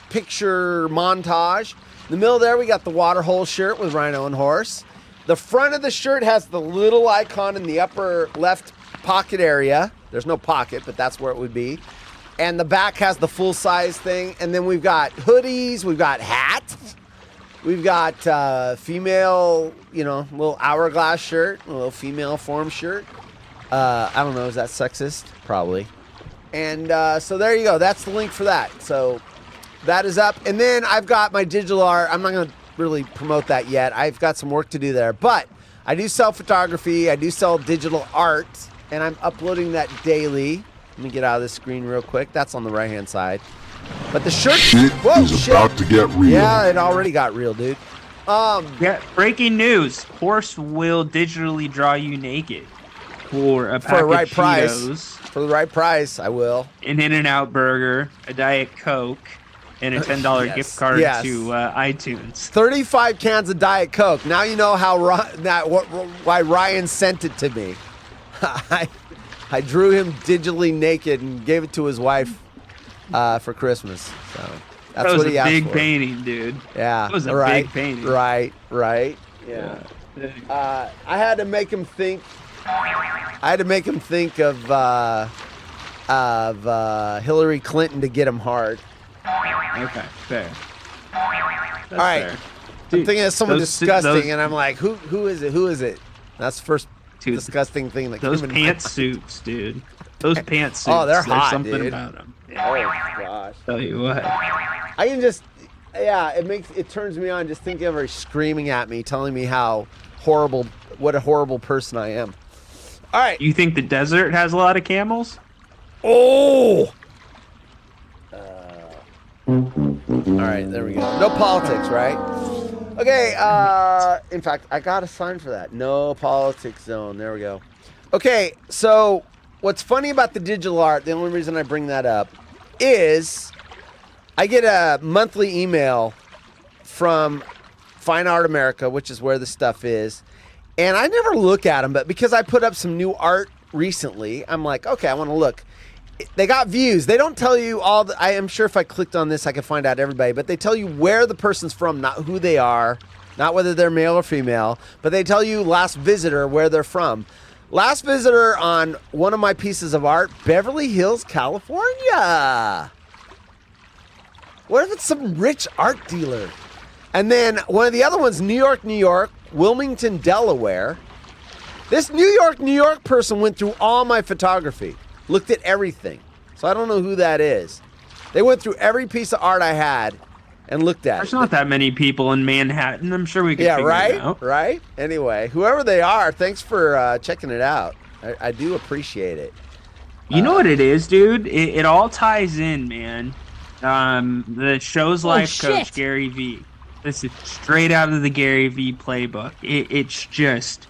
picture montage. In the middle there, we got the Waterhole shirt with Rhino and Horse. The front of the shirt has the little icon in the upper left pocket area. There's no pocket, but that's where it would be. And the back has the full-size thing. And then we've got hoodies. We've got hats. We've got female, little hourglass shirt, a little female form shirt. I don't know. Is that sexist? Probably. And so there you go. That's the link for that. So that is up. And then I've got my digital art. I'm not going to really promote that yet. I've got some work to do there. But I do sell photography. I do sell digital art. And I'm uploading that daily. Let me get out of this screen real quick. That's on the right-hand side. But the shirt... Shit is about to get real. Yeah, it already got real, dude. Yeah, breaking news. Horse will digitally draw you naked for a pack of Cheetos. For the right price, I will. An In-N-Out burger, a Diet Coke, and a $10 gift card to iTunes. 35 cans of Diet Coke. Now you know why Ryan sent it to me. I drew him digitally naked and gave it to his wife for Christmas. So that's what he asked for. That was a big painting, dude. Yeah, that was a big painting. Right. Yeah. I had to make him think. Of Hillary Clinton to get him hard. Okay, fair. That's all right. fair. Dude, I'm thinking of someone disgusting, and I'm like, who is it? Who is it? That's the first disgusting thing that those came in my pantsuits, dude. Those pantsuits. Oh, they're hot, something dude. about them. Oh gosh. Tell you what. I can just, it turns me on just thinking of her screaming at me, telling me what a horrible person I am. All right. You think the desert has a lot of camels? Oh. All right, there we go. No politics, right? Okay. In fact, I got a sign for that. No politics zone. There we go. Okay. So what's funny about the digital art? The only reason I bring that up is I get a monthly email from Fine Art America, which is where the stuff is. And I never look at them, but because I put up some new art recently, I'm like, okay, I want to look. They got views. They don't tell you all I am sure if I clicked on this, I could find out everybody, but they tell you where the person's from, not who they are, not whether they're male or female, but they tell you last visitor, where they're from. Last visitor on one of my pieces of art, Beverly Hills, California. What if it's some rich art dealer? And then one of the other ones, New York, Wilmington, Delaware. This New York person went through all my photography, looked at everything. So I don't know who that is. They went through every piece of art I had and looked at There's it. not that many people in Manhattan. I'm sure we can figure it out. Right? Anyway, whoever they are, thanks for checking it out. I do appreciate it. You know what it is, dude? It all ties in, man. The show's life coach, Gary Vee. This is straight out of the Gary Vee playbook. It's just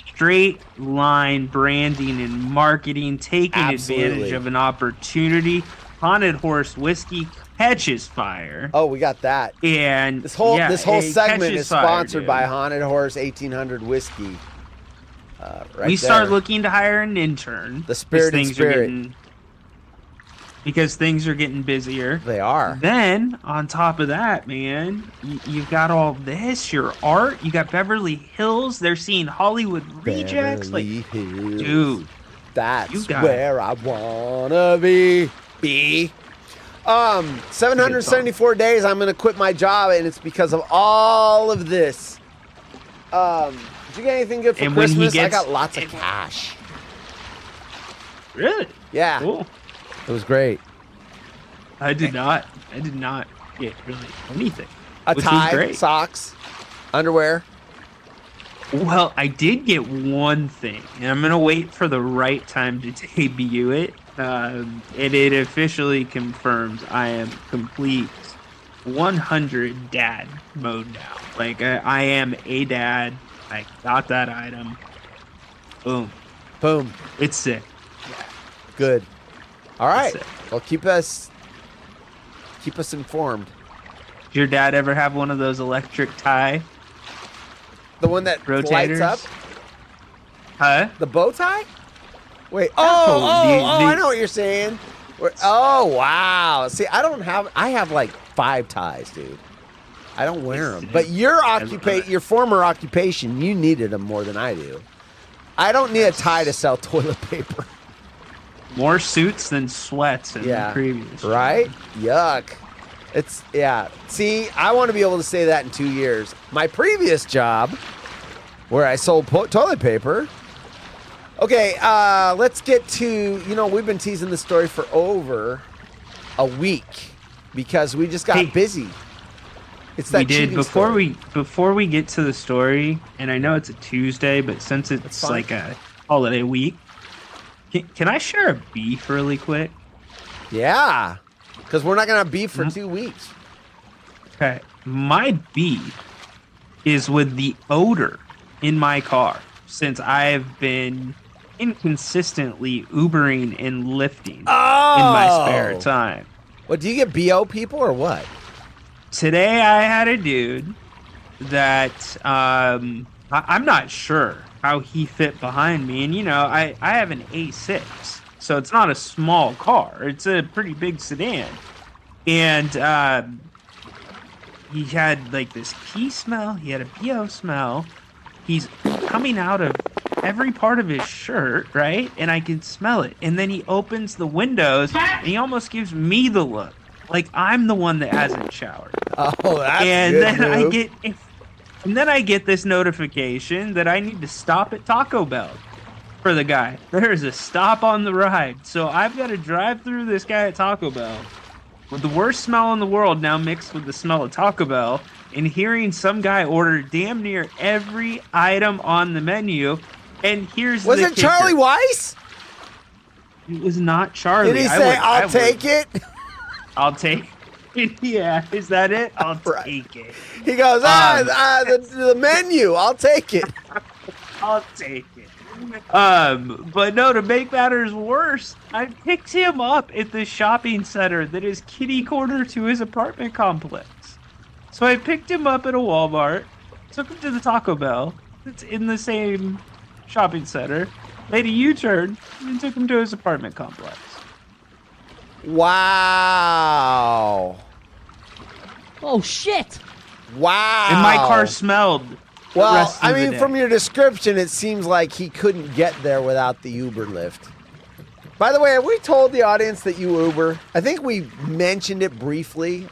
straight line branding and marketing, taking advantage of an opportunity. Haunted Horse Whiskey catches fire. Oh, we got that. And this whole segment is sponsored by dude. Haunted Horse 1800 Whiskey. We start looking to hire an intern. The spirit. Because things are getting busier. They are. Then, on top of that, man, you've got all this, your art. You got Beverly Hills. They're seeing Hollywood Rejects. Beverly Hills. Dude. That's where I wanna be. 774 days I'm gonna quit my job, and it's because of all of this. Did you get anything good for Christmas? I got lots of cash. Really? Yeah. Cool. It was great. I did not get really anything. A which tie, was great. socks, underwear. Well, I did get one thing, and I'm gonna wait for the right time to debut it. And it officially confirms I am complete 100 dad mode now. Like I am a dad. I got that item. Boom. Boom. It's sick. Good. All right. That's it. Well, keep us informed. Did your dad ever have one of those electric tie? The one that rotators? lights up? Huh? The bow tie? Wait. No, I know what you're saying. Oh, wow. See, I have like 5 ties, dude. I don't wear them. But your former occupation, you needed them more than I do. I don't need a tie to sell toilet paper. More suits than sweats in the previous. Right? Yuck. See, I want to be able to say that in 2 years. My previous job, where I sold toilet paper. Okay, let's get to, we've been teasing this story for over a week because we just got busy. It's that we did before story. before we get to the story, and I know it's a Tuesday, but since it's like a holiday week, can I share a beef really quick? Yeah, because we're not gonna have beef for 2 weeks. Okay, my beef is with the odor in my car since I've been inconsistently Ubering and Lyfting in my spare time. What, do you get BO people or what? Today I had a dude that I'm not sure how he fit behind me, and I have an A6, so it's not a small car, it's a pretty big sedan, and he had like this pee smell, he had a BO smell, he's coming out of every part of his shirt, right, and I can smell it, and then he opens the windows and he almost gives me the look like I'm the one that hasn't showered. Oh, that's and good then move. I get this notification that I need to stop at Taco Bell for the guy. There's a stop on the ride. So I've got to drive through this guy at Taco Bell with the worst smell in the world now mixed with the smell of Taco Bell and hearing some guy order damn near every item on the menu. And here's Was the it Charlie kicker. Weiss? It was not Charlie. Did he say, I'll take it? I'll take it. Yeah, is that it? I'll take it. He goes, the menu, I'll take it. I'll take it. But no, to make matters worse, I picked him up at the shopping center that is kitty corner to his apartment complex. So I picked him up at a Walmart, took him to the Taco Bell that's in the same shopping center, made a U-turn, and took him to his apartment complex. Wow. Oh, shit. Wow. And my car smelled. Well, I mean, from your description, it seems like he couldn't get there without the Uber lift. By the way, have we told the audience that you Uber? I think we mentioned it briefly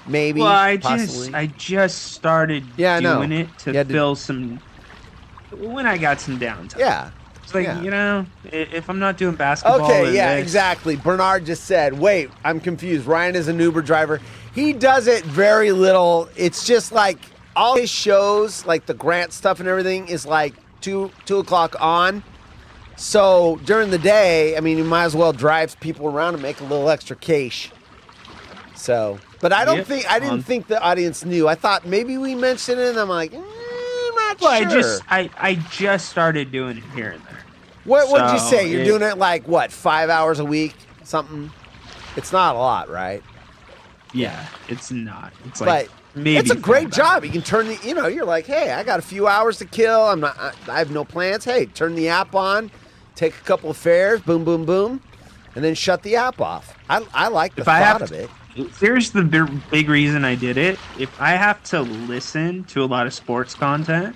maybe. Well, I possibly. just started Yeah, I know. doing it to fill some when I got some downtime. Yeah. It's like, Yeah. you know, if I'm not doing basketball. Okay, or yeah, this- exactly. Bernard just said, wait, I'm confused. Ryan is an Uber driver. He does it very little. It's just like all his shows, like the Grant stuff and everything, is like 2 o'clock on. So during the day, I mean, you might as well drive people around and make a little extra cash. So, but I don't think, I didn't think the audience knew. I thought maybe we mentioned it, and I'm like, I'm not sure. I just started doing it here and there. What'd you say? You're it- doing it like, what, 5 hours a week? Something? It's not a lot, right? Yeah, it's not. It's like But maybe it's a great 5 job. hours. You can turn the, you're like, hey, I got a few hours to kill. I have no plans. Hey, turn the app on, take a couple of fares, boom, boom, boom, and then shut the app off. I like the If I thought have of it. Here's the big reason I did it. If I have to listen to a lot of sports content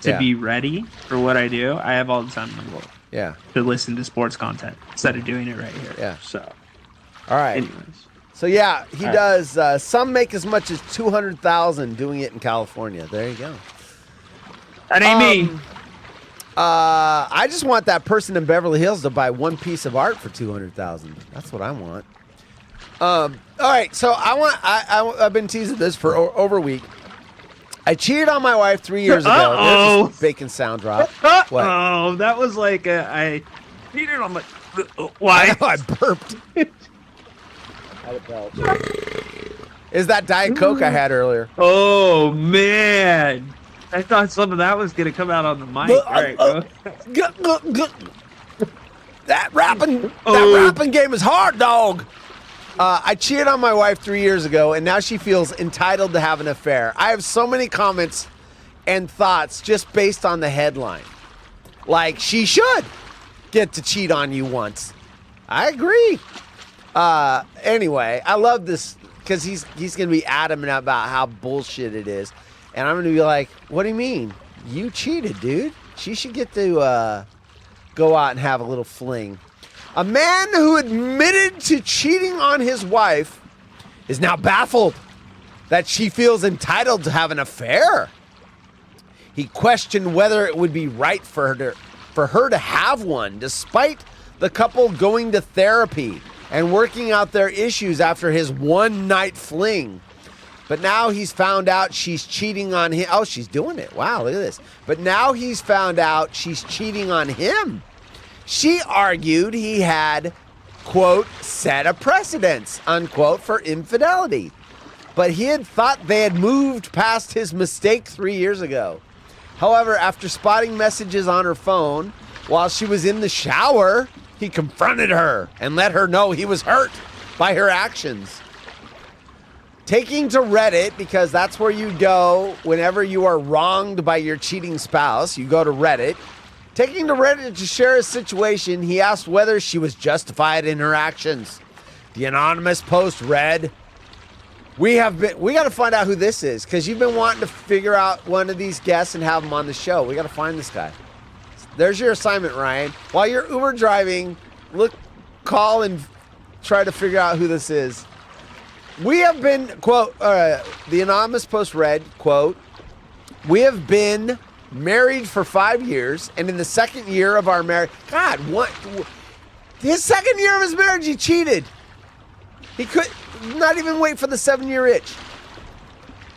to be ready for what I do, I have all the time in the world. Yeah. To listen to sports content instead of doing it right here. Yeah. So. All right. Anyways. So yeah, he All right. does. Some make as much as 200,000 doing it in California. There you go. That ain't me. I just want that person in Beverly Hills to buy one piece of art for 200,000. That's what I want. All right, so I've been teasing this for over a week. I cheated on my wife 3 years ago. There's this bacon sound drop. What? Oh, that was like I cheated on my. Why? I burped. Is that Diet Coke I had earlier? Oh man, I thought some of that was gonna come out on the mic. All right, bro. That rapping game is hard, dog. I cheated on my wife 3 years ago, and now she feels entitled to have an affair. I have so many comments and thoughts just based on the headline. Like, she should get to cheat on you once. I agree. Anyway, I love this because he's going to be adamant about how bullshit it is. And I'm going to be like, what do you mean? You cheated, dude. She should get to go out and have a little fling. A man who admitted to cheating on his wife is now baffled that she feels entitled to have an affair. He questioned whether it would be right for her to have one, despite the couple going to therapy and working out their issues after his one-night fling. But now he's found out she's cheating on him. Oh, she's doing it. Wow, look at this. But now he's found out she's cheating on him. She argued he had, quote, set a precedence, unquote, for infidelity. But he had thought they had moved past his mistake 3 years ago. However, after spotting messages on her phone while she was in the shower, he confronted her and let her know he was hurt by her actions. Taking to Reddit, because that's where you go whenever you are wronged by your cheating spouse, you go to Reddit. Taking to Reddit to share his situation, he asked whether she was justified in her actions. The anonymous post read, we got to find out who this is, because you've been wanting to figure out one of these guests and have them on the show. We got to find this guy. There's your assignment, Ryan. While you're Uber driving, call and try to figure out who this is. We have been, quote, the anonymous post read, quote, we have been married for 5 years, and in the second year of our marriage, God, what? His second year of his marriage, he cheated. He could not even wait for the 7-year itch.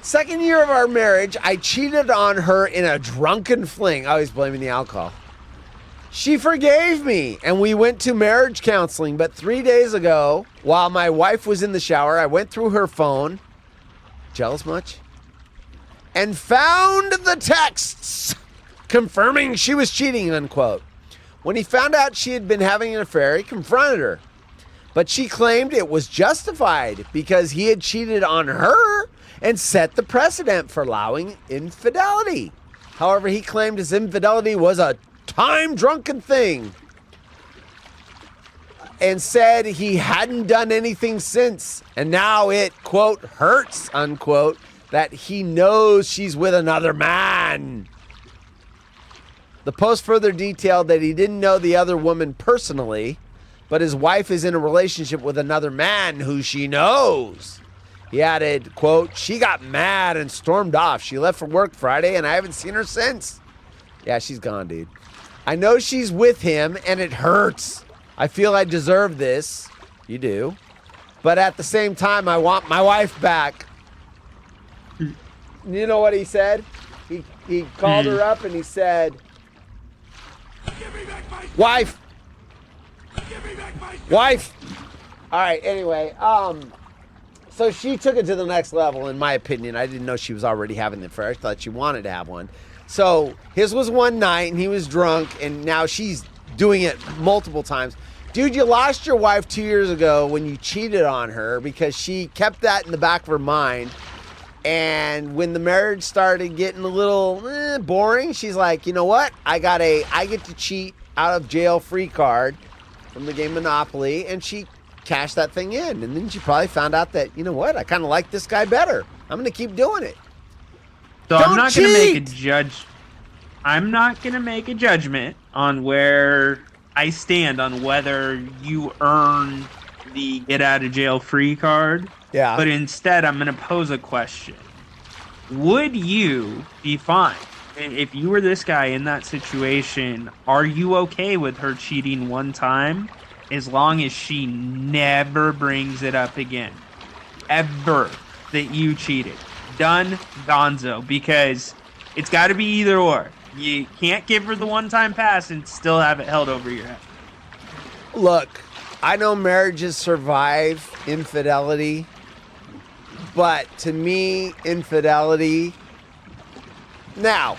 Second year of our marriage, I cheated on her in a drunken fling. Oh, he's blaming the alcohol. She forgave me, and we went to marriage counseling. But 3 days ago, while my wife was in the shower, I went through her phone. Jealous much? And found the texts confirming she was cheating, unquote. When he found out she had been having an affair, he confronted her. But she claimed it was justified because he had cheated on her and set the precedent for allowing infidelity. However, he claimed his infidelity was a time-drunken thing and said he hadn't done anything since. And now it, quote, hurts, unquote, that he knows she's with another man. The post further detailed that he didn't know the other woman personally, but his wife is in a relationship with another man who she knows. He added, quote, "She got mad and stormed off. She left for work Friday, and I haven't seen her since." Yeah, she's gone, dude. "I know she's with him, and it hurts. I feel I deserve this." You do. "But at the same time, I want my wife back." You know what he said? He called her up and he said, "Wife. Wife." All right, anyway, so she took it to the next level, in my opinion. I didn't know she was already having the affair. I thought she wanted to have one. So his was one night, and he was drunk, and now she's doing it multiple times. Dude, you lost your wife 2 years ago when you cheated on her because she kept that in the back of her mind. And when the marriage started getting a little boring, she's like, you know what? I get to cheat out of jail free card from the game Monopoly, and she cashed that thing in. And then she probably found out that, you know what? I kind of like this guy better. I'm going to keep doing it. So I'm not going to make a I'm not going to make a judgment on where I stand on whether you earn the get out of jail free card. Yeah. But instead, I'm going to pose a question. Would you be fine if you were this guy in that situation? Are you okay with her cheating one time as long as she never brings it up again? Ever that you cheated. Done, gonzo. Because it's got to be either or. You can't give her the one-time pass and still have it held over your head. Look, I know marriages survive infidelity, but to me, infidelity... Now,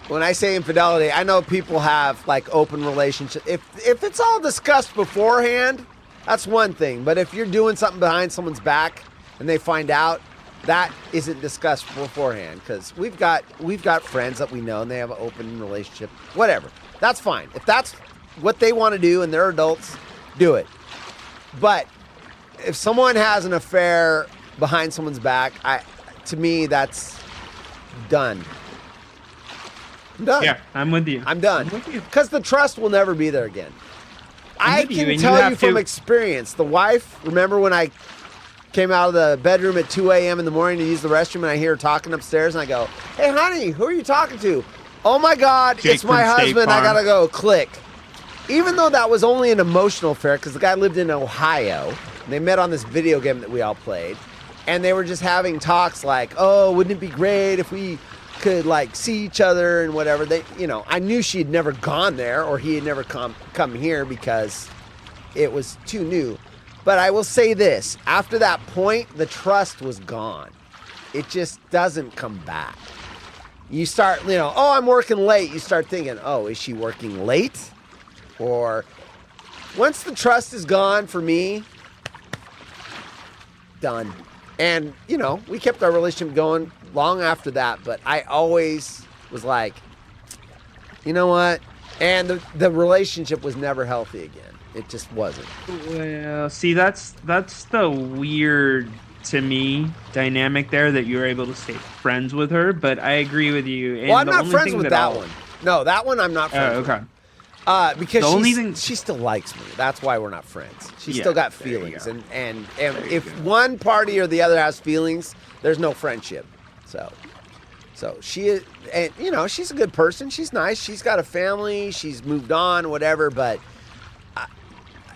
when I say infidelity, I know people have, like, open relationships. If it's all discussed beforehand, that's one thing. But if you're doing something behind someone's back and they find out, that isn't discussed beforehand, because we've got friends that we know and they have an open relationship. Whatever. That's fine. If that's what they want to do and they're adults, do it. But if someone has an affair behind someone's back, to me, that's done. I'm done. Yeah, I'm with you. I'm done. Because the trust will never be there again. I can and tell you you from experience. The wife, remember when I came out of the bedroom at 2 a.m. in the morning to use the restroom, and I hear her talking upstairs, and I go, "Hey, honey, who are you talking to?" "Oh, my God, Jake it's my from State husband. I Farm. got to go." Click. Even though that was only an emotional affair, because the guy lived in Ohio, and they met on this video game that we all played, and they were just having talks like, "Oh, wouldn't it be great if we could, like, see each other," and whatever. They, I knew she had never gone there, or he had never come here because it was too new. But I will say this, after that point, the trust was gone. It just doesn't come back. You start, "Oh, I'm working late." You start thinking, "Oh, is she working late?" Or once the trust is gone for me, done. And, we kept our relationship going long after that, but I always was like, you know what? And the relationship was never healthy again. It just wasn't. Well, see, that's the weird, to me, dynamic there, that you were able to stay friends with her, but I agree with you. And well, I'm not friends with that one. No, that one I'm not friends okay. with. Because the only thing... she still likes me. That's why we're not friends. She's Yeah, still got there you feelings. go. And if one party or the other has feelings, there's no friendship. So she is, and she's a good person. She's nice. She's got a family. She's moved on, whatever. But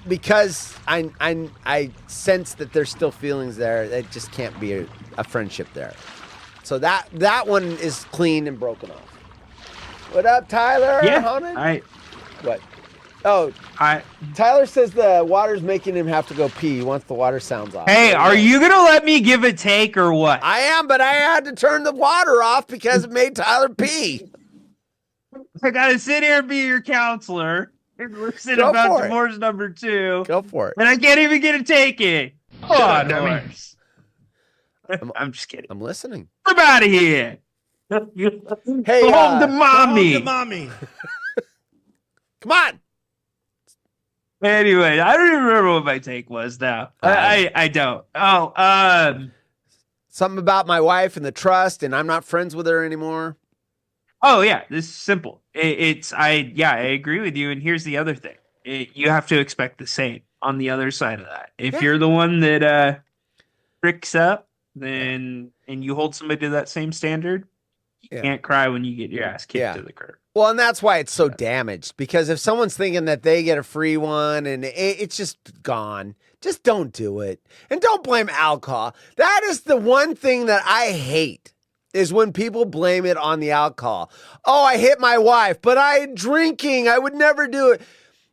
because I sense that there's still feelings there, it just can't be a friendship there. So that one is clean and broken off. What up, Tyler? Yeah, What? Oh, Tyler says the water's making him have to go pee. He wants the water sounds off. Hey, are you gonna let me give a take or what? I am, but I had to turn the water off because it made Tyler pee. I gotta sit here and be your counselor and listen Go about for it. divorce number 2. Go for it. And I can't even get a take in. Oh, Norris. I'm just kidding. I'm listening. I'm out of here. Hey, go home to mommy. Come on. Anyway, I don't even remember what my take was now. I don't. Something about my wife and the trust, and I'm not friends with her anymore. Oh yeah, this is simple. I agree with you. And here's the other thing: you have to expect the same on the other side of that. If you're the one that tricks up, then and you hold somebody to that same standard, you can't cry when you get your ass kicked to the curb. Well, and that's why it's so damaged, because if someone's thinking that they get a free one and it's just gone, just don't do it. And don't blame alcohol. That is the one thing that I hate, is when people blame it on the alcohol. Oh, I hit my wife, but I'm drinking. I would never do it.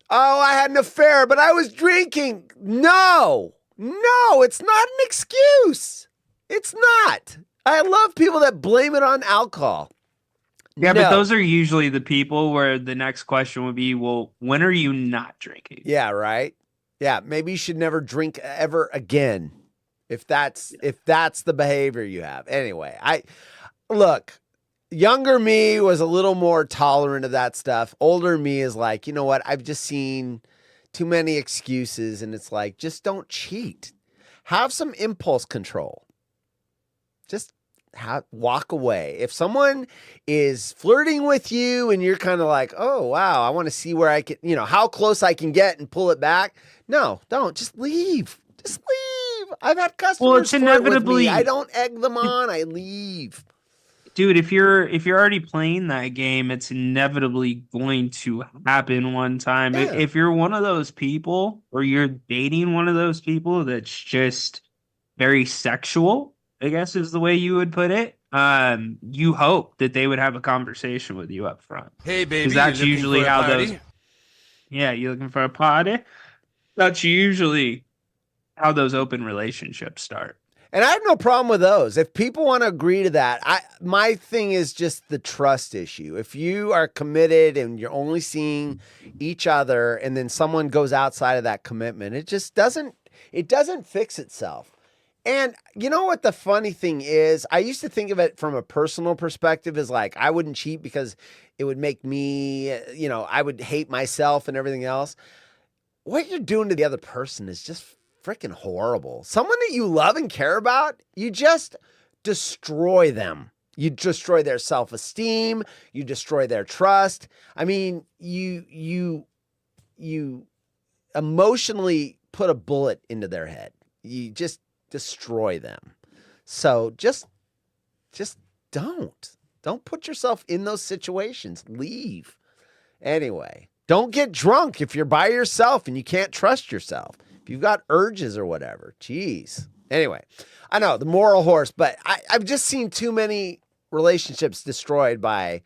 Oh, I had an affair, but I was drinking. No, it's not an excuse. It's not. I love people that blame it on alcohol. Yeah, but those are usually the people where the next question would be, well, when are you not drinking? Yeah, right. Yeah, maybe you should never drink ever again if that's the behavior you have. Anyway, look, younger me was a little more tolerant of that stuff. Older me is like, you know what? I've just seen too many excuses, and it's like, just don't cheat. Have some impulse control. Just walk away. If someone is flirting with you and you're kind of like, oh, wow, I want to see where I can, how close I can get and pull it back. No, don't. Just leave. Just leave. I've had customers well, it's inevitably. I don't egg them on. I leave. Dude, if you're already playing that game, it's inevitably going to happen one time. Yeah. If you're one of those people, or you're dating one of those people that's just very sexual, I guess is the way you would put it. You hope that they would have a conversation with you up front. Hey, baby, because that's usually how those. Yeah, you looking for a party? That's usually how those open relationships start. And I have no problem with those. If people want to agree to that, my thing is just the trust issue. If you are committed and you're only seeing each other, and then someone goes outside of that commitment, it just doesn't fix itself. And you know what the funny thing is? I used to think of it from a personal perspective as like, I wouldn't cheat because it would make me, I would hate myself and everything else. What you're doing to the other person is just freaking horrible. Someone that you love and care about, you just destroy them. You destroy their self-esteem. You destroy their trust. I mean, you emotionally put a bullet into their head. You just destroy them. So just don't put yourself in those situations. Leave. Anyway, don't get drunk if you're by yourself and you can't trust yourself. If you've got urges or whatever. Jeez. Anyway, I know the moral horse, but I've just seen too many relationships destroyed by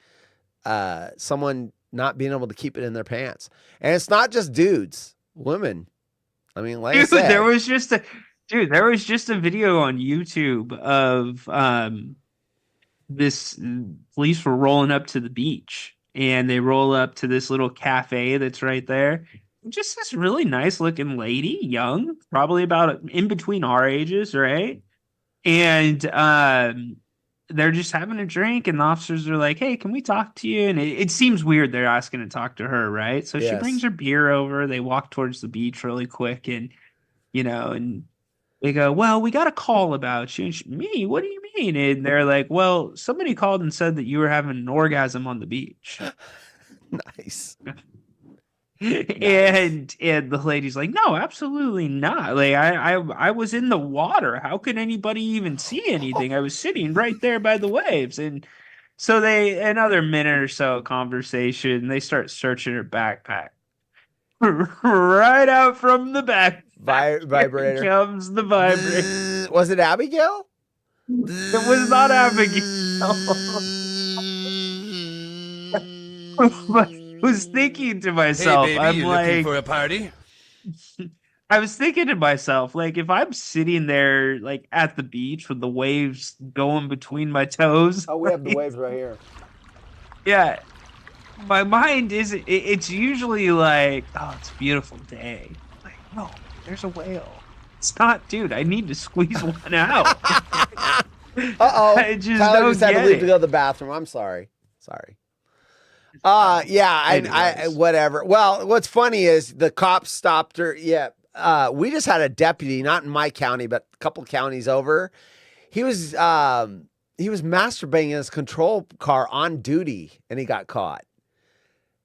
someone not being able to keep it in their pants. And it's not just dudes, women. I mean, like I said, there was just a video on YouTube of this police were rolling up to the beach, and they roll up to this little cafe that's right there. Just this really nice looking lady, young, probably about in between our ages, right? And they're just having a drink, and the officers are like, hey, can we talk to you? And it seems weird they're asking to talk to her, right? So she brings her beer over. They walk towards the beach really quick, and and they go, well, we got a call about you. And me? What do you mean? And they're like, well, somebody called and said that you were having an orgasm on the beach. Nice. And the lady's like, no, absolutely not. Like I was in the water. How could anybody even see anything? I was sitting right there by the waves. And so another minute or so of conversation, they start searching her backpack. Right out from the back. Vibrator. Here comes the vibrator. Was it Abigail? It was not Abigail. I was thinking to myself, hey, baby, I'm you like, looking for a party? I was thinking to myself, like, if I'm sitting there, like, at the beach with the waves going between my toes. Oh, we have the waves right here. Yeah. My mind it's usually like, oh, it's a beautiful day. Like, no, there's a whale. It's not, dude, I need to squeeze one out. Uh-oh. I just Tyler don't just had to get leave it. to go to the bathroom. I'm sorry. Yeah, I whatever. Well, what's funny is the cops stopped her. Yeah. We just had a deputy, not in my county, but a couple counties over. He was masturbating in his control car on duty, and he got caught.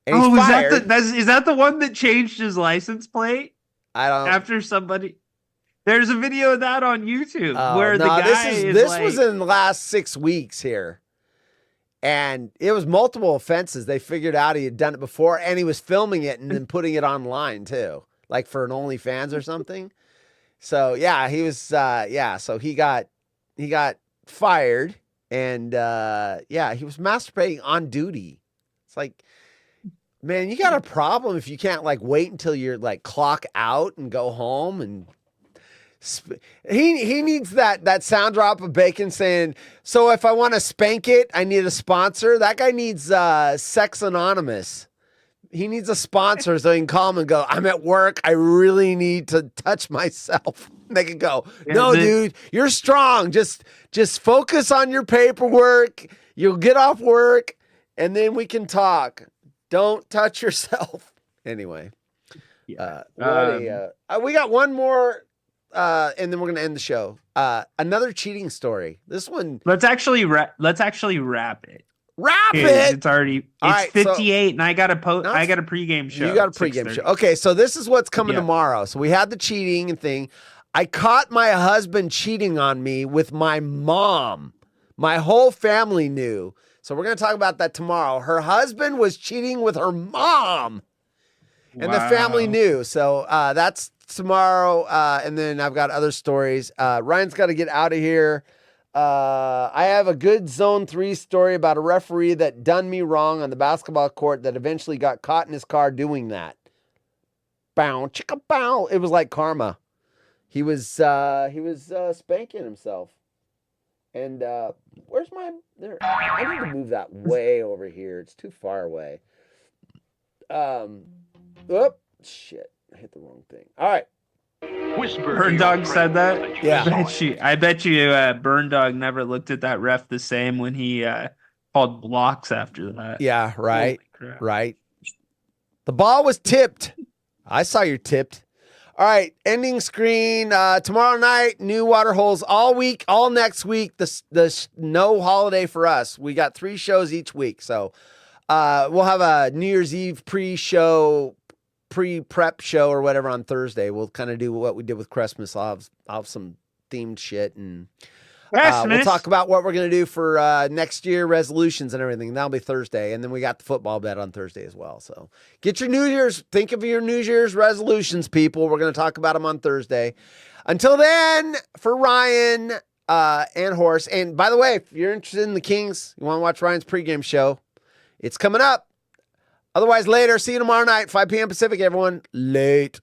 And he's fired. Is that the one that changed his license plate? I don't. After somebody. There's a video of that on YouTube where the guy this was in the last 6 weeks here. And it was multiple offenses. They figured out he had done it before, and he was filming it and then putting it online too, like for an OnlyFans or something. So yeah, he was so he got fired, and he was masturbating on duty. It's like, man, you got a problem if you can't like wait until you're like clock out and go home. And he needs that sound drop of Bacon saying, so if I want to spank it, I need a sponsor. That guy needs Sex Anonymous. He needs a sponsor so he can call him and go, I'm at work. I really need to touch myself. They can go, no, dude, you're strong. Just focus on your paperwork. You'll get off work and then we can talk. Don't touch yourself. Anyway, we got one more, and then we're gonna end the show. Another cheating story. This one. Let's actually wrap it. Wrap it. It's already. It's 58, and I got a pregame show. You got a pregame show. Okay, so this is what's coming tomorrow. So we had the cheating thing. I caught my husband cheating on me with my mom. My whole family knew. So we're going to talk about that tomorrow. Her husband was cheating with her mom, and the family knew. So that's tomorrow. And then I've got other stories. Ryan's got to get out of here. I have a good Zone 3 story about a referee that done me wrong on the basketball court that eventually got caught in his car doing that. Bow, chicka bow. It was like karma. He was spanking himself. And where's my there? I need to move that way over here. It's too far away. Shit. I hit the wrong thing. All right. Burn Dog said that? Yeah. I bet you Burn Dog never looked at that ref the same when he called blocks after that. Yeah, right. Right. The ball was tipped. I saw you tipped. All right, ending screen. Tomorrow night, new water holes all week, all next week. The no holiday for us. We got 3 shows each week. So we'll have a New Year's Eve pre-prep show or whatever on Thursday. We'll kind of do what we did with Christmas. I'll have some themed shit, and we'll talk about what we're going to do for next year, resolutions and everything. That'll be Thursday. And then we got the football bet on Thursday as well. So get your think of your New Year's resolutions, people. We're going to talk about them on Thursday. Until then, for Ryan and Horse. And by the way, if you're interested in the Kings, you want to watch Ryan's pregame show, it's coming up. Otherwise, later. See you tomorrow night, 5 p.m. Pacific, everyone. Late.